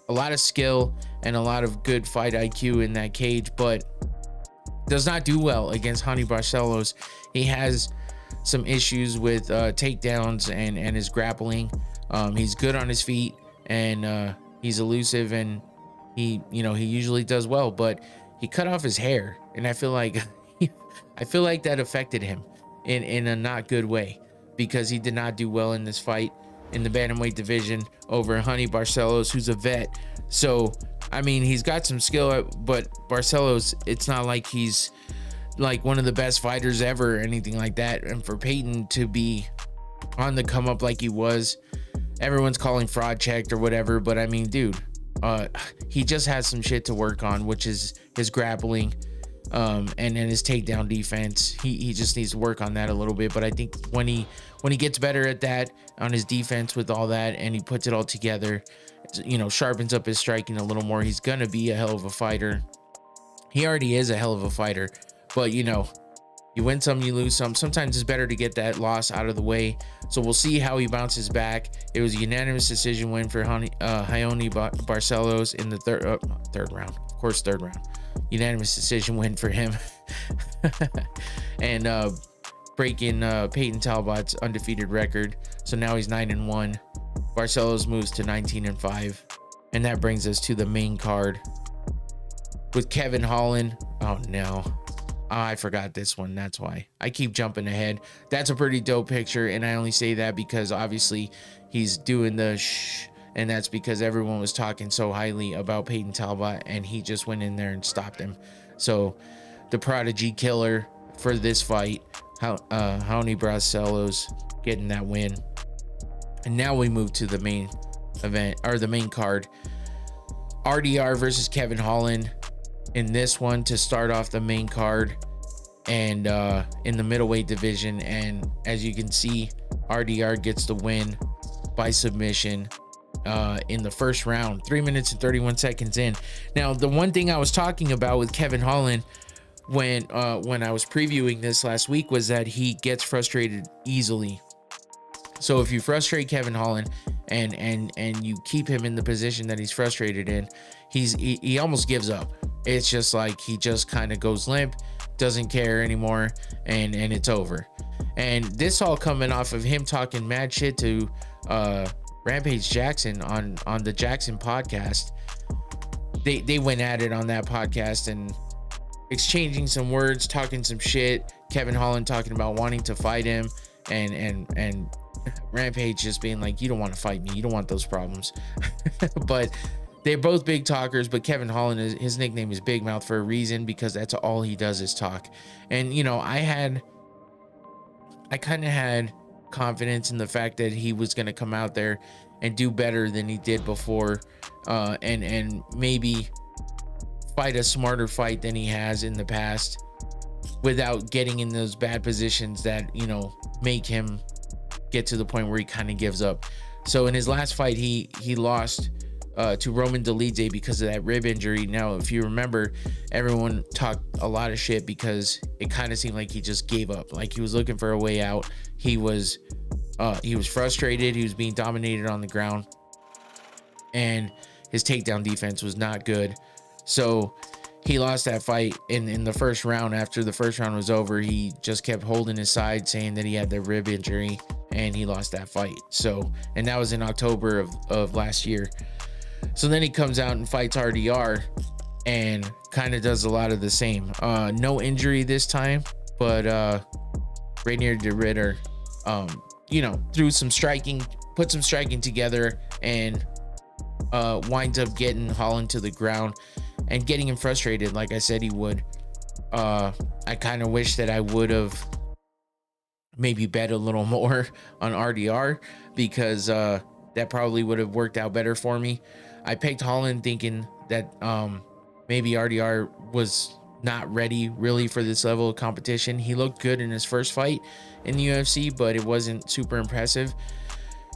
lot of skill and a lot of good fight IQ in that cage, but does not do well against Hani Barcelos. He has some issues with takedowns and his grappling. He's good on his feet, and he's elusive, and he usually does well, but he cut off his hair, and I feel like that affected him in a not good way, because he did not do well in this fight in the bantamweight division over Hani Barcelos, who's a vet. So I mean, he's got some skill, but Barcelos, it's not like he's like one of the best fighters ever or anything like that. And for Peyton to be on the come up like he was, everyone's calling fraud checked or whatever, but I mean, dude, he just has some shit to work on, which is his grappling, and his takedown defense. He just needs to work on that a little bit. But I think when he gets better at that, on his defense with all that, and he puts it all together, sharpens up his striking a little more, he's gonna be a hell of a fighter. He already is a hell of a fighter, but you win some, you lose some. Sometimes it's better to get that loss out of the way. So we'll see how he bounces back. It was a unanimous decision win for Hani Barcelos in the third round. Of course, third round. Unanimous decision win for him. And breaking Peyton Talbot's undefeated record. So now he's 9-1. Barcelos moves to 19-5. And that brings us to the main card with Kevin Holland. Oh no. I forgot this one. That's why I keep jumping ahead. That's a pretty dope picture, and I only say that because obviously he's doing the shh, and that's because everyone was talking so highly about Peyton Talbot, and he just went in there and stopped him. So the prodigy killer for this fight, Hani Barcelos, getting that win. And now we move to the main event, or the main card. RDR versus Kevin Holland in this one to start off the main card, and in the middleweight division. And as you can see, RDR gets the win by submission in the first round, 3 minutes and 31 seconds in. Now, the one thing I was talking about with Kevin Holland when I was previewing this last week was that he gets frustrated easily. So if you frustrate Kevin Holland and you keep him in the position that he's frustrated in, he almost gives up. It's just like he just kind of goes limp, doesn't care anymore, and it's over. And this all coming off of him talking mad shit to Rampage Jackson on the Jackson podcast. They went at it on that podcast and exchanging some words, talking some shit. Kevin Holland talking about wanting to fight him, and Rampage just being like, you don't want to fight me, you don't want those problems. But they're both big talkers, but Kevin Holland, his nickname is Big Mouth for a reason, because that's all he does is talk. And you know, I kind of had confidence in the fact that he was going to come out there and do better than he did before, and maybe fight a smarter fight than he has in the past, without getting in those bad positions that, you know, make him get to the point where he kind of gives up. So in his last fight, he lost to Roman Dolidze because of that rib injury. Now, if you remember, everyone talked a lot of shit because it kind of seemed like he just gave up, like he was looking for a way out. He was frustrated. He was being dominated on the ground, and his takedown defense was not good. So he lost that fight in the first round. After the first round was over, he just kept holding his side, saying that he had the rib injury, and he lost that fight. So, and that was in October of last year. So then he comes out and fights RDR and kind of does a lot of the same. No injury this time, but Rainier de Ritter, you know, threw some striking, put some striking together, and winds up getting Holland to the ground and getting him frustrated, like I said he would. I kind of wish that I would have maybe bet a little more on RDR, because that probably would have worked out better for me. I picked Holland thinking that maybe RDR was not ready really for this level of competition. He looked good in his first fight in the UFC, but it wasn't super impressive.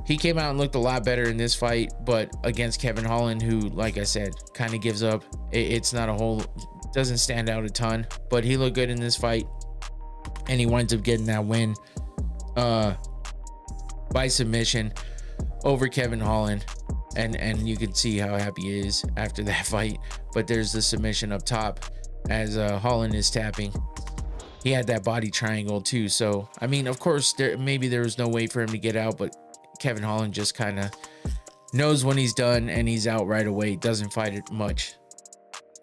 He came out and looked a lot better in this fight, but against Kevin Holland, who, like I said, kind of gives up. It's not a whole, doesn't stand out a ton, but he looked good in this fight, and he winds up getting that win by submission over Kevin Holland. And you can see how happy he is after that fight. But there's the submission up top as Holland is tapping. He had that body triangle too. So, I mean, of course, maybe there was no way for him to get out, but Kevin Holland just kind of knows when he's done, and he's out right away. Doesn't fight it much.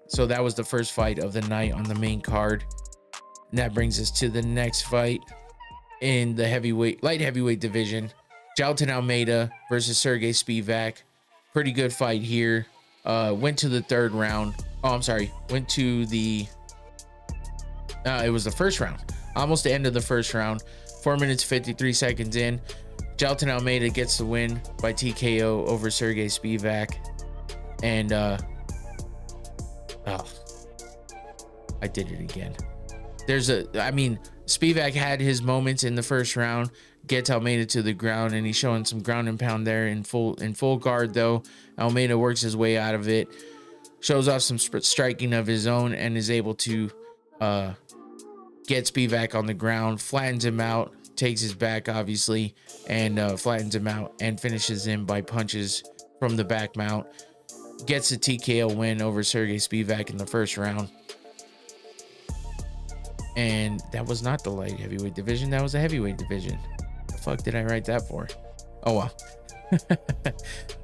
So that was the first fight of the night on the main card. And that brings us to the next fight in the light heavyweight division. Jailton Almeida versus Sergey Spivak. Pretty good fight here. Went to the third round. Oh, I'm sorry. Went to the... it was the first round. Almost the end of the first round. 4 minutes, 53 seconds in. Jailton Almeida gets the win by TKO over Sergey Spivak. And... oh, I did it again. I mean, Spivak had his moments in the first round. Gets Almeida to the ground, and he's showing some ground and pound there in full guard, though. Almeida works his way out of it, shows off some striking of his own, and is able to get Spivak on the ground, flattens him out, takes his back, obviously, and flattens him out and finishes him by punches from the back mount. Gets a TKO win over Sergey Spivak in the first round. And that was not the light heavyweight division. That was the heavyweight division. The fuck did I write that for? Oh, well.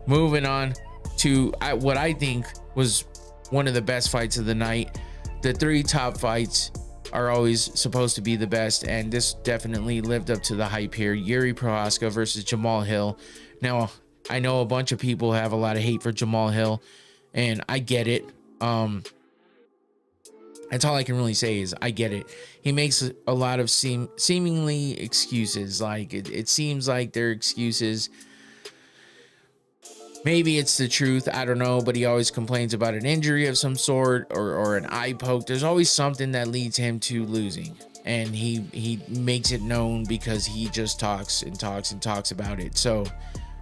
Moving on to what I think was one of the best fights of the night. The three top fights are always supposed to be the best, and this definitely lived up to the hype here. Yuri Prochazka versus Jamal Hill. Now, I know a bunch of people have a lot of hate for Jamal Hill, and I get it. That's all I can really say is I get it. He makes a lot of seemingly excuses. Like it seems like they're excuses. Maybe it's the truth. I don't know. But he always complains about an injury of some sort or an eye poke. There's always something that leads him to losing. And he makes it known because he just talks and talks and talks about it. So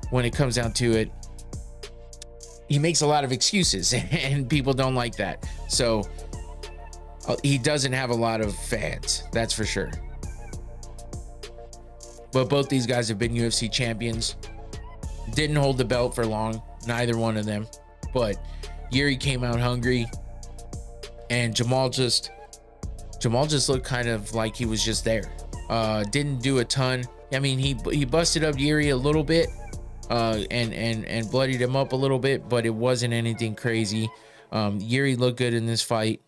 when it comes down to it, he makes a lot of excuses and people don't like that. So he doesn't have a lot of fans, that's for sure. But both these guys have been UFC champions. Didn't hold the belt for long, neither one of them. But Yuri came out hungry, and Jamal just Jamal just looked kind of like he was just there. Didn't do a ton. I mean, he busted up Yuri a little bit, and bloodied him up a little bit, but it wasn't anything crazy. Yuri looked good in this fight.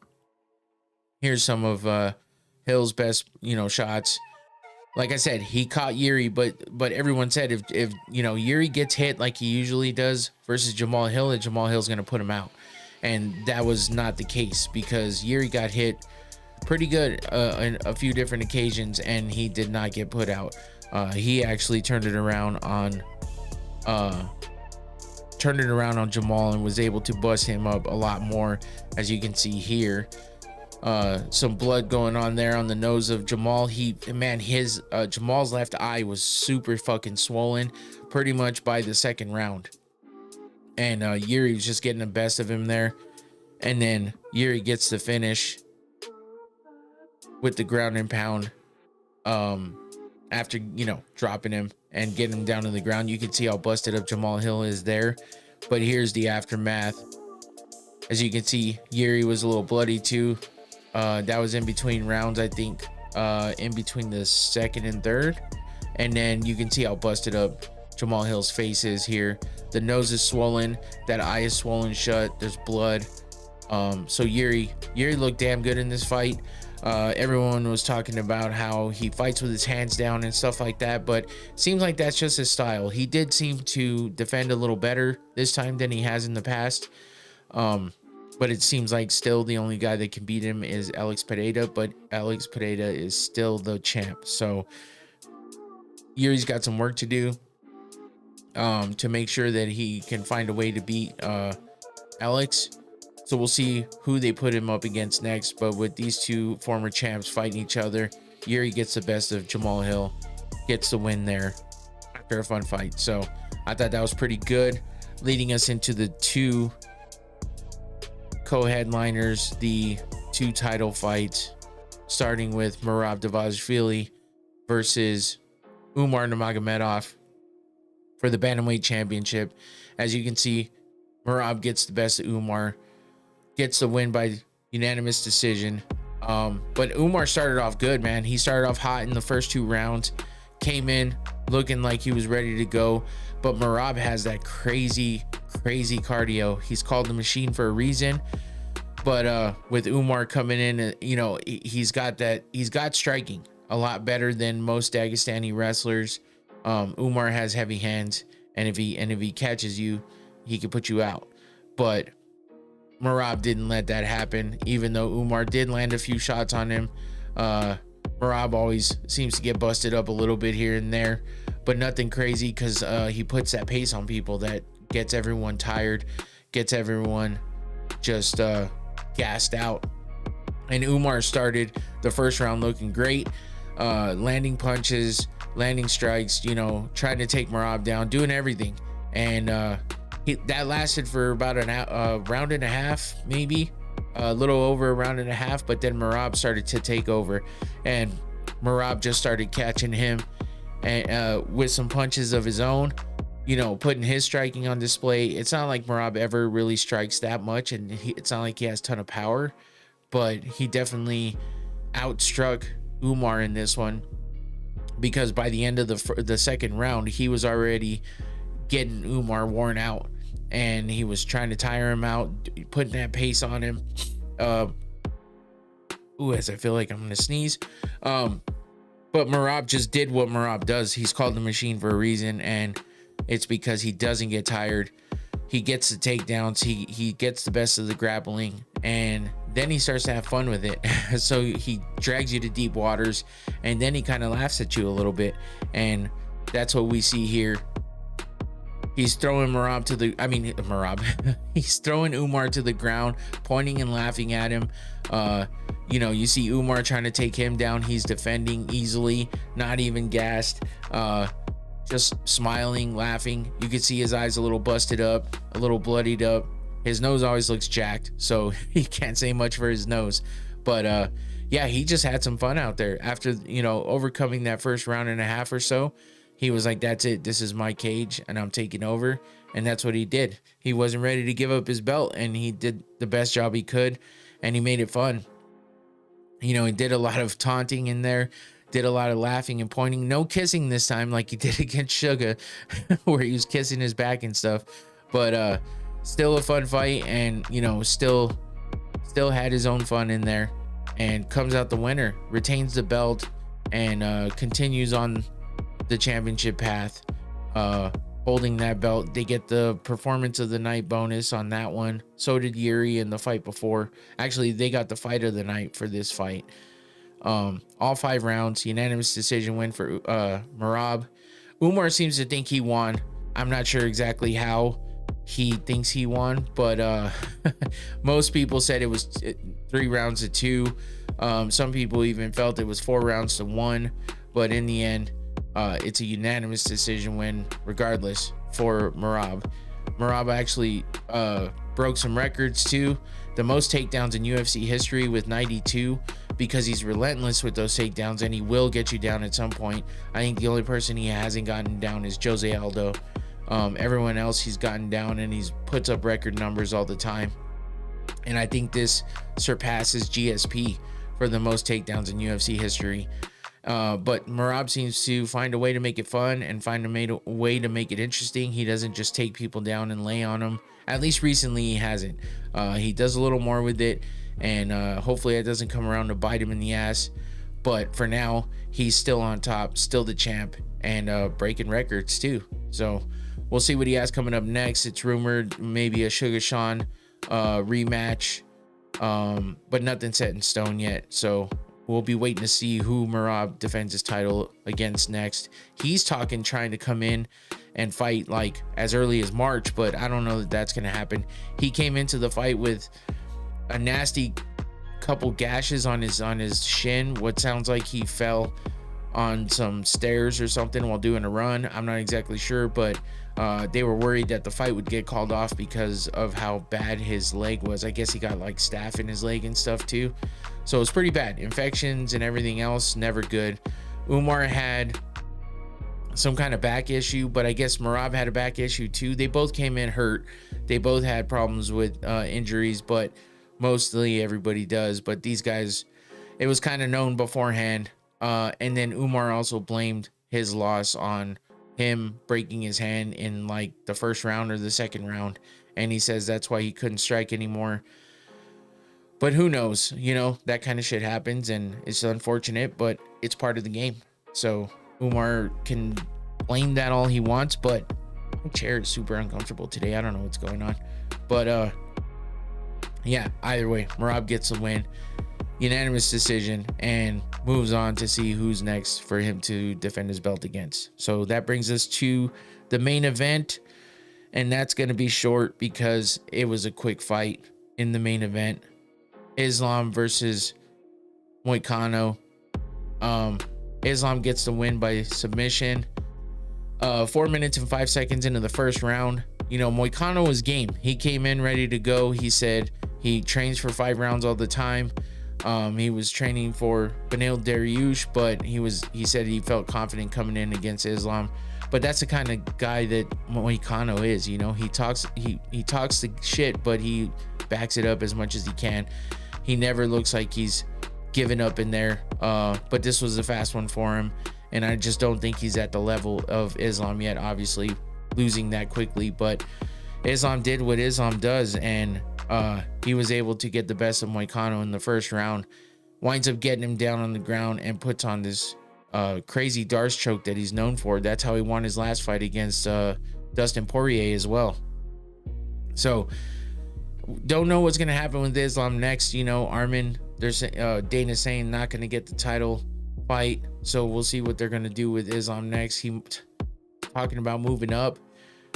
Here's some of Hill's best, shots. Like I said, he caught Yuri, but everyone said if Yuri gets hit like he usually does versus Jamal Hill, that Jamal Hill's gonna put him out, and that was not the case because Yuri got hit pretty good on a few different occasions, and he did not get put out. He actually turned it around on Jamal and was able to bust him up a lot more, as you can see here. Some blood going on there on the nose of Jamal. Jamal's left eye was super fucking swollen pretty much by the second round, and Yuri was just getting the best of him there, and then Yuri gets the finish with the ground and pound after dropping him and getting him down to the ground. You can see how busted up Jamal Hill is there, but here's the aftermath. As you can see, Yuri was a little bloody too. That was in between rounds, I think, in between the second and third, and then you can see how busted up Jamal Hill's face is here. The nose is swollen, that eye is swollen shut, there's blood. So Yuri looked damn good in this fight. Everyone was talking about how he fights with his hands down and stuff like that, but seems like that's just his style. He did seem to defend a little better this time than he has in the past. But it seems like still the only guy that can beat him is Alex Pereira, but Alex Pereira is still the champ. So Yuri's got some work to do to make sure that he can find a way to beat Alex. So we'll see who they put him up against next. But with these two former champs fighting each other, Yuri gets the best of Jamal Hill, gets the win there after a fun fight. So I thought that was pretty good, leading us into the two co-headliners, the two title fights, starting with Merab Dvalishvili versus Umar Nurmagomedov for the bantamweight championship. As you can see, Merab gets the best of Umar, gets the win by unanimous decision. But Umar started off good, man. He started off hot in the first two rounds, came in looking like he was ready to go, but Merab has that crazy cardio. He's called the machine for a reason. But with Umar coming in, he's got striking a lot better than most Dagestani wrestlers. Umar has heavy hands, and if he catches you, he can put you out. But Merab didn't let that happen, even though Umar did land a few shots on him. Merab always seems to get busted up a little bit here and there, but nothing crazy, because he puts that pace on people that gets everyone tired, gets everyone just gassed out. And Umar started the first round looking great, landing punches, landing strikes, trying to take Merab down, doing everything. And that lasted for about a round and a half, maybe a little over a round and a half. But then Merab started to take over, and Merab just started catching him and with some punches of his own, putting his striking on display. It's not like Merab ever really strikes that much, and it's not like he has a ton of power, but he definitely outstruck Umar in this one, because by the end of the second round, he was already getting Umar worn out, and he was trying to tire him out, putting that pace on him. As I feel like I'm gonna sneeze. But Merab just did what Merab does. He's called the machine for a reason, and it's because he doesn't get tired. He gets the takedowns. He gets the best of the grappling, and then he starts to have fun with it. So he drags you to deep waters, and then he kind of laughs at you a little bit, and that's what we see here. He's throwing he's throwing Umar to the ground, pointing and laughing at him. You see Umar trying to take him down. He's defending easily, not even gassed, just smiling, laughing. You can see his eyes a little busted up, a little bloodied up. His nose always looks jacked, so he can't say much for his nose. But yeah, he just had some fun out there. After overcoming that first round and a half or so, he was like, that's it, this is my cage and I'm taking over. And that's what he did. He wasn't ready to give up his belt, and he did the best job he could, and he made it fun. You know, he did a lot of taunting in there, did a lot of laughing and pointing. No kissing this time like he did against Sugar, where he was kissing his back and stuff. But still a fun fight, and you know, still had his own fun in there, and comes out the winner, retains the belt, and continues on the championship path, holding that belt. They get the performance of the night bonus on that one. So did Yuri in the fight before. Actually, they got the fight of the night for this fight. All 5 rounds, unanimous decision win for Merab. Umar seems to think he won. I'm not sure exactly how he thinks he won, but most people said it was 3 rounds to 2. Some people even felt it was 4 rounds to 1, but in the end, it's a unanimous decision win regardless for Merab. Merab actually broke some records too. The most takedowns in UFC history with 92, because he's relentless with those takedowns, and he will get you down at some point. I think the only person he hasn't gotten down is Jose Aldo. Everyone else he's gotten down, and he's puts up record numbers all the time. And I think this surpasses GSP for the most takedowns in UFC history. But Merab seems to find a way to make it fun and find a way to make it interesting. He doesn't just take people down and lay on them. At least recently he hasn't. He does a little more with it, and hopefully it doesn't come around to bite him in the ass. But for now, he's still on top, still the champ, and breaking records too. So we'll see what he has coming up next. It's rumored maybe a Sugar Sean rematch, but nothing set in stone yet. So we'll be waiting to see who Merab defends his title against next. He's trying to come in and fight like as early as March, but I don't know that that's going to happen. He came into the fight with a nasty couple gashes on his shin. What sounds like he fell on some stairs or something while doing a run. I'm not exactly sure, but they were worried that the fight would get called off because of how bad his leg was. I guess he got like staph in his leg and stuff too. So it's pretty bad. Infections and everything else, never good. Umar had some kind of back issue, but I guess Merab had a back issue too. They both came in hurt. They both had problems with injuries, but mostly everybody does. But these guys, it was kind of known beforehand. And then Umar also blamed his loss on him breaking his hand in like the first round or the second round. And he says that's why he couldn't strike anymore. But who knows, you know, that kind of shit happens, and it's unfortunate, but it's part of the game. So Umar can blame that all he wants, but my chair is super uncomfortable today. I don't know what's going on, but yeah, either way, Merab gets the win, unanimous decision, and moves on to see who's next for him to defend his belt against. So that brings us to the main event, and that's going to be short because it was a quick fight in the main event. Islam versus Moicano. Islam gets the win by submission. 4 minutes and 5 seconds into the first round. You know, Moicano was game. He came in ready to go. He said he trains for 5 rounds all the time. He was training for Beneil Dariush, but he said he felt confident coming in against Islam. But that's the kind of guy that Moicano is. You know, he talks the shit, but he backs it up as much as he can. He never looks like he's given up in there. But this was a fast one for him, and I just don't think he's at the level of Islam yet, obviously losing that quickly. But Islam did what Islam does, and he was able to get the best of Moicano in the first round, winds up getting him down on the ground and puts on this crazy Darce choke that he's known for. That's how he won his last fight against Dustin Poirier as well. So don't know what's going to happen with Islam next. You know, Armin, there's Dana saying not going to get the title fight, so we'll see what they're going to do with Islam next. He talking about moving up.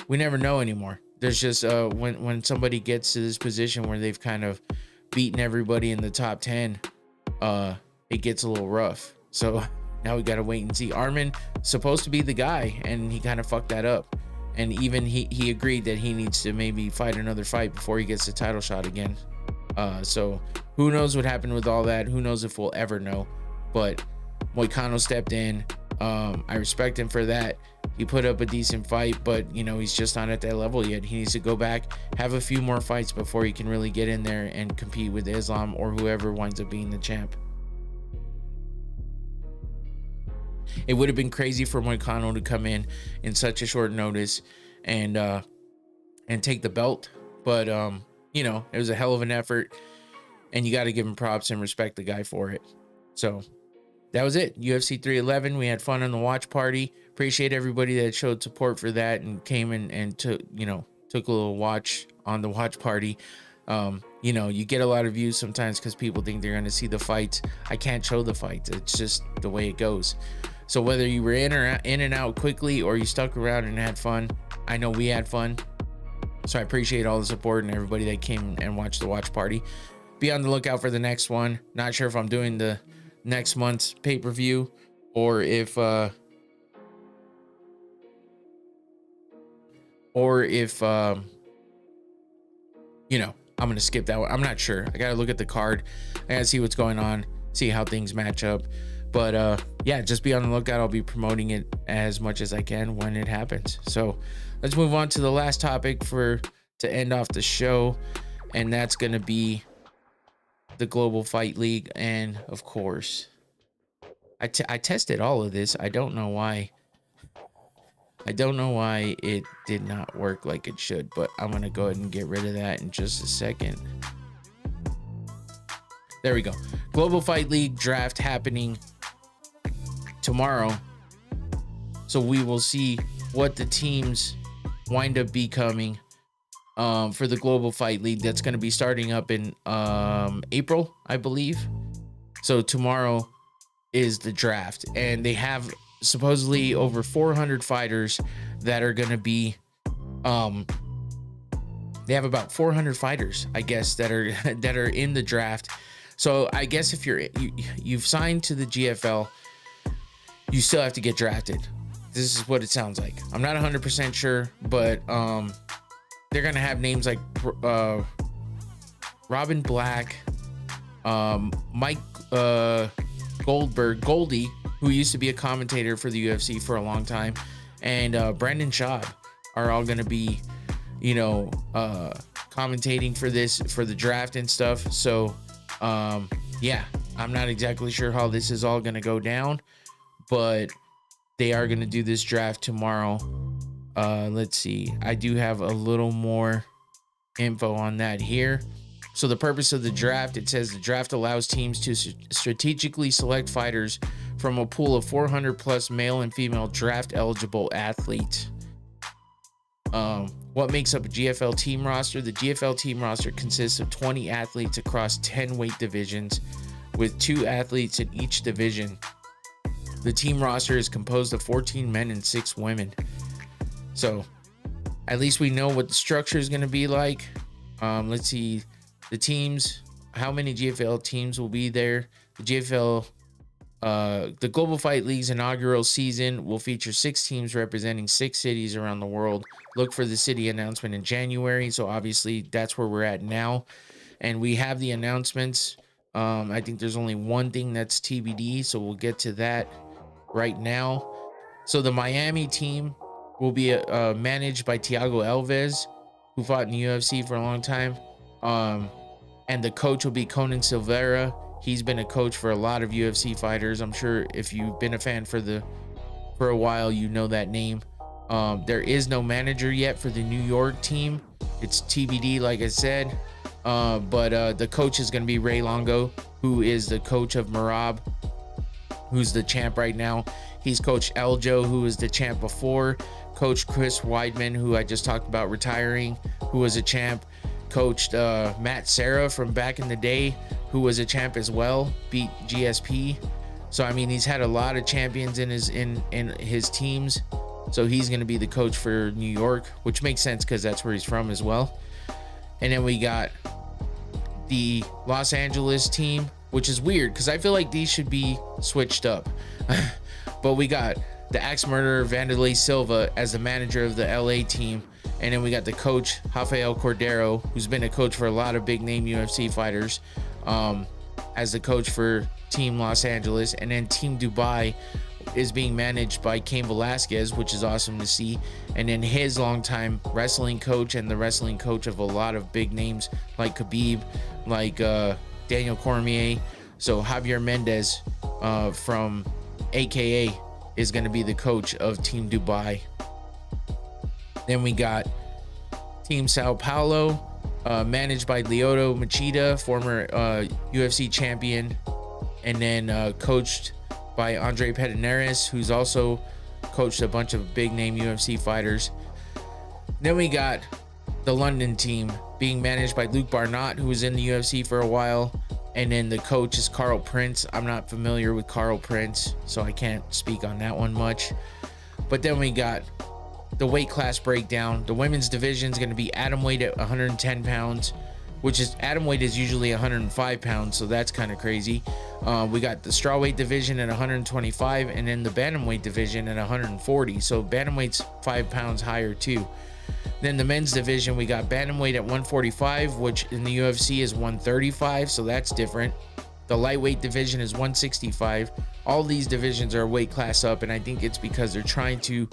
We never know anymore. There's just when somebody gets to this position where they've kind of beaten everybody in the top 10, it gets a little rough. So now we got to wait and see. Armin supposed to be the guy, and he kind of fucked that up. And even he agreed that he needs to maybe fight another fight before he gets the title shot again. So who knows what happened with all that? Who knows if we'll ever know? But Moicano stepped in. I respect him for that. He put up a decent fight, but you know, he's just not at that level yet. He needs to go back, have a few more fights before he can really get in there and compete with Islam or whoever winds up being the champ. It would have been crazy for Moicano to come in such a short notice and take the belt, but you know, it was a hell of an effort, and you got to give him props and respect the guy for it. So that was it. UFC 311. We had fun on the watch party. Appreciate everybody that showed support for that and came and took a little watch on the watch party. You know, you get a lot of views sometimes because people think they're going to see the fights. I can't show the fights. It's just the way it goes. So whether you were in and out quickly or you stuck around and had fun, I know we had fun. So I appreciate all the support and everybody that came and watched the watch party. Be on the lookout for the next one. Not sure if I'm doing the next month's pay-per-view or if you know, I'm gonna skip that one. I'm not sure. I gotta look at the card. I gotta see what's going on, see how things match up. But yeah, just be on the lookout. I'll be promoting it as much as I can when it happens. So let's move on to the last topic to end off the show, and that's gonna be the Global Fight League. And of course, I tested all of this. I don't know why it did not work like it should, but I'm gonna go ahead and get rid of that in just a second. There we go. Global Fight League draft happening tomorrow, so we will see what the teams wind up becoming for the Global Fight League. That's going to be starting up in April, I believe. So tomorrow is the draft, and they have supposedly over 400 fighters that are going to be they have about 400 fighters, I guess, that are in the draft. So I guess if you've signed to the GFL, you still have to get drafted. This is what it sounds like. I'm not 100% sure, but they're gonna have names like Robin Black, Mike Goldie, who used to be a commentator for the UFC for a long time, and Brandon Schaub are all gonna be, commentating for the draft and stuff. So yeah, I'm not exactly sure how this is all gonna go down, but they are gonna do this draft tomorrow. Let's see, I do have a little more info on that here. So the purpose of the draft, it says the draft allows teams to strategically select fighters from a pool of 400 plus male and female draft eligible athletes. What makes up a GFL team roster? The GFL team roster consists of 20 athletes across 10 weight divisions, with 2 athletes in each division. The team roster is composed of 14 men and 6 women. So at least we know what the structure is going to be like. Let's see the teams, how many GFL teams will be there. The GFL, the Global Fight League's inaugural season will feature 6 teams representing 6 cities around the world. Look for the city announcement in January. So obviously that's where we're at now. And we have the announcements. I think there's only one thing that's TBD, so we'll get to that right now. So the Miami team will be managed by Thiago Alves, who fought in the UFC for a long time. And the coach will be Conan Silveira. He's been a coach for a lot of UFC fighters. I'm sure if you've been a fan for a while, you know that name. There is no manager yet for the New York team. It's TBD, like I said. But the coach is going to be Ray Longo, who is the coach of Merab, who's the champ right now. He's coached Eljo, who was the champ before. Coach Chris Weidman, who I just talked about retiring, who was a champ. Coached Matt Serra from back in the day, who was a champ as well, beat GSP. So I mean, he's had a lot of champions in his teams. So he's going to be the coach for New York, which makes sense because that's where he's from as well. And then we got the Los Angeles team, which is weird because I feel like these should be switched up. But we got the axe murderer Vanderlei Silva as the manager of the LA team. And then we got the coach Rafael Cordero, who's been a coach for a lot of big name UFC fighters, as the coach for Team Los Angeles. And then Team Dubai is being managed by Cain Velasquez, which is awesome to see. And then his longtime wrestling coach and the wrestling coach of a lot of big names like Khabib, like Daniel Cormier. So Javier Mendez from AKA is going to be the coach of Team Dubai. Then we got Team Sao Paulo, managed by Lyoto Machida, former UFC champion, and then coached by Andre Pederneiras, who's also coached a bunch of big name UFC fighters. Then we got the London team being managed by Luke Barnott, who was in the UFC for a while. And then the coach is Carl Prince. I'm not familiar with Carl Prince, so I can't speak on that one much. But then we got the weight class breakdown. The women's division is going to be atomweight at 110 pounds, which is atomweight is usually 105 pounds, so that's kind of crazy. We got the strawweight division at 125, and then the bantamweight division at 140. So bantamweight's 5 pounds higher too. Then the men's division, we got bantamweight at 145, which in the UFC is 135, so that's different. The lightweight division is 165. All these divisions are a weight class up, and I think it's because they're trying to,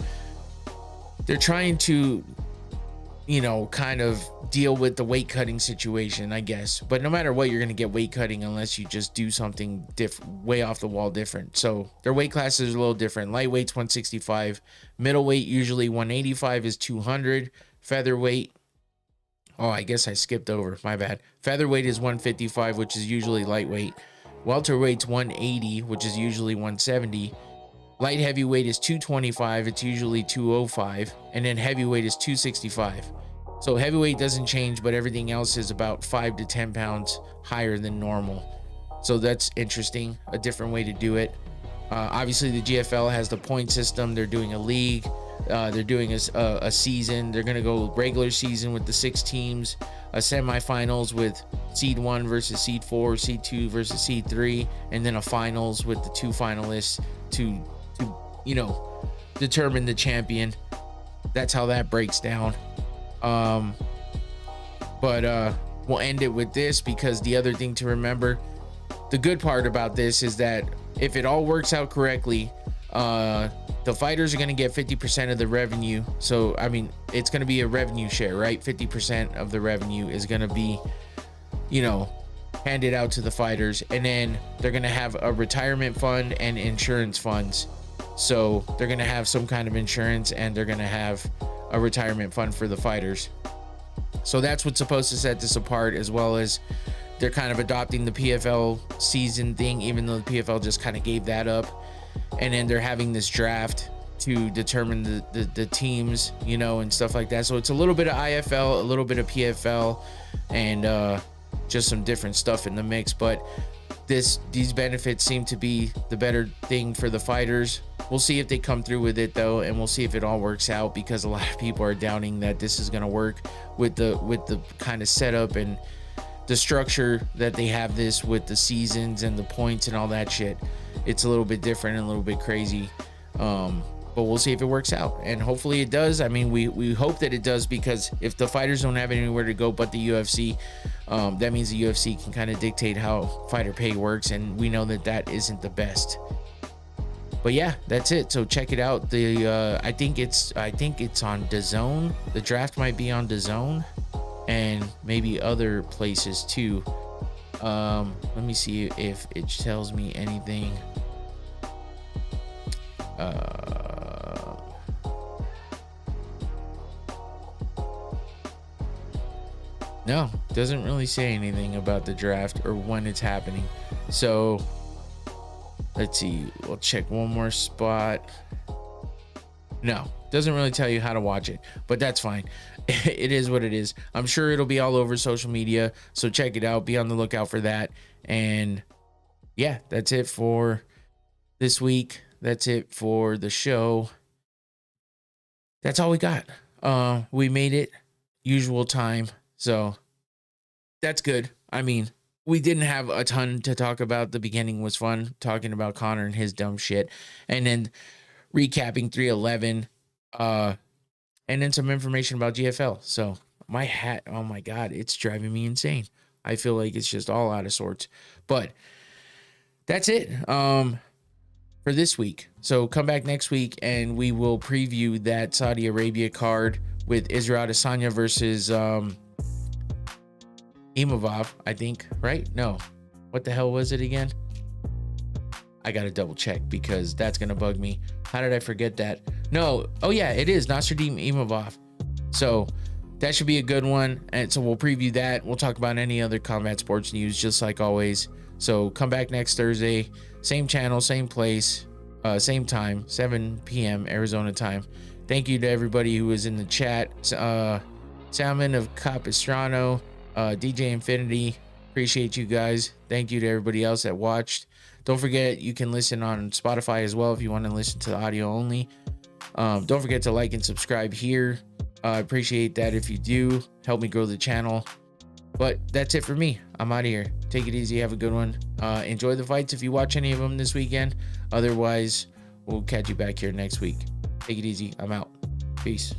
you know, kind of deal with the weight cutting situation, I guess. But no matter what, you're going to get weight cutting unless you just do something different, way off the wall different. So their weight classes are a little different. Lightweight's 165, middleweight usually 185 is 200, featherweight, oh, I guess I skipped over, my bad. Featherweight is 155, which is usually lightweight. Welterweight's 180, which is usually 170. Light heavyweight is 225, it's usually 205, and then heavyweight is 265. So heavyweight doesn't change, but everything else is about 5 to 10 pounds higher than normal. So that's interesting, a different way to do it. Obviously the GFL has the point system. They're doing a league, they're doing a season. They're gonna go regular season with the 6 teams, a semifinals with seed 1 versus seed 4, seed 2 versus seed 3, and then a finals with the 2 finalists to you know, determine the champion. That's how that breaks down. But we'll end it with this, because the other thing to remember, the good part about this is that if it all works out correctly, the fighters are going to get 50% of the revenue. So I mean, it's going to be a revenue share, right? 50% of the revenue is going to be, you know, handed out to the fighters, and then they're going to have a retirement fund and insurance funds. So they're going to have some kind of insurance, and they're going to have a retirement fund for the fighters. So that's what's supposed to set this apart, as well as they're kind of adopting the PFL season thing, even though the PFL just kind of gave that up. And then they're having this draft to determine the teams, you know, and stuff like that. So it's a little bit of IFL, a little bit of PFL, and just some different stuff in the mix. But these benefits seem to be the better thing for the fighters. We'll see if they come through with it though, and we'll see if it all works out, because a lot of people are doubting that this is going to work with the kind of setup and the structure that they have this with the seasons and the points and all that shit. It's a little bit different and a little bit crazy. But we'll see if it works out, and hopefully it does. I mean, we hope that it does, because if the fighters don't have anywhere to go but the UFC, that means the UFC can kind of dictate how fighter pay works, and we know that isn't the best. But yeah, that's it. So check it out. I think it's on DAZN. The draft might be on DAZN, and maybe other places too. Let me see if it tells me anything. No, doesn't really say anything about the draft or when it's happening. So let's see, we'll check one more spot. No, doesn't really tell you how to watch it, but that's fine. It is what it is. I'm sure it'll be all over social media, so check it out. Be on the lookout for that. And yeah, that's it for this week. That's it for the show. That's all we got. We made it usual time, so that's good. I mean, we didn't have a ton to talk about. The beginning was fun, talking about Conor and his dumb shit, and then recapping 311, and then some information about GFL. So my hat, oh my God, it's driving me insane. I feel like it's just all out of sorts, but that's it for this week. So come back next week and we will preview that Saudi Arabia card with Israel Adesanya versus Imavov, I think, right? No, what the hell was it again? I gotta double check, because that's gonna bug me. How did I forget that? No. Oh yeah, it is Nasruddin Imavov. So that should be a good one. And so we'll preview that. We'll talk about any other combat sports news, just like always. So come back next Thursday, same channel, same place, same time, 7 p.m. Arizona time. Thank you to everybody who was in the chat. Salmon of Capistrano, DJ Infinity. Appreciate you guys. Thank you to everybody else that watched. Don't forget, you can listen on Spotify as well if you want to listen to the audio only. Don't forget to like and subscribe here. I appreciate that if you do. Help me grow the channel. But that's it for me. I'm out of here. Take it easy. Have a good one. Enjoy the fights if you watch any of them this weekend. Otherwise, we'll catch you back here next week. Take it easy. I'm out. Peace.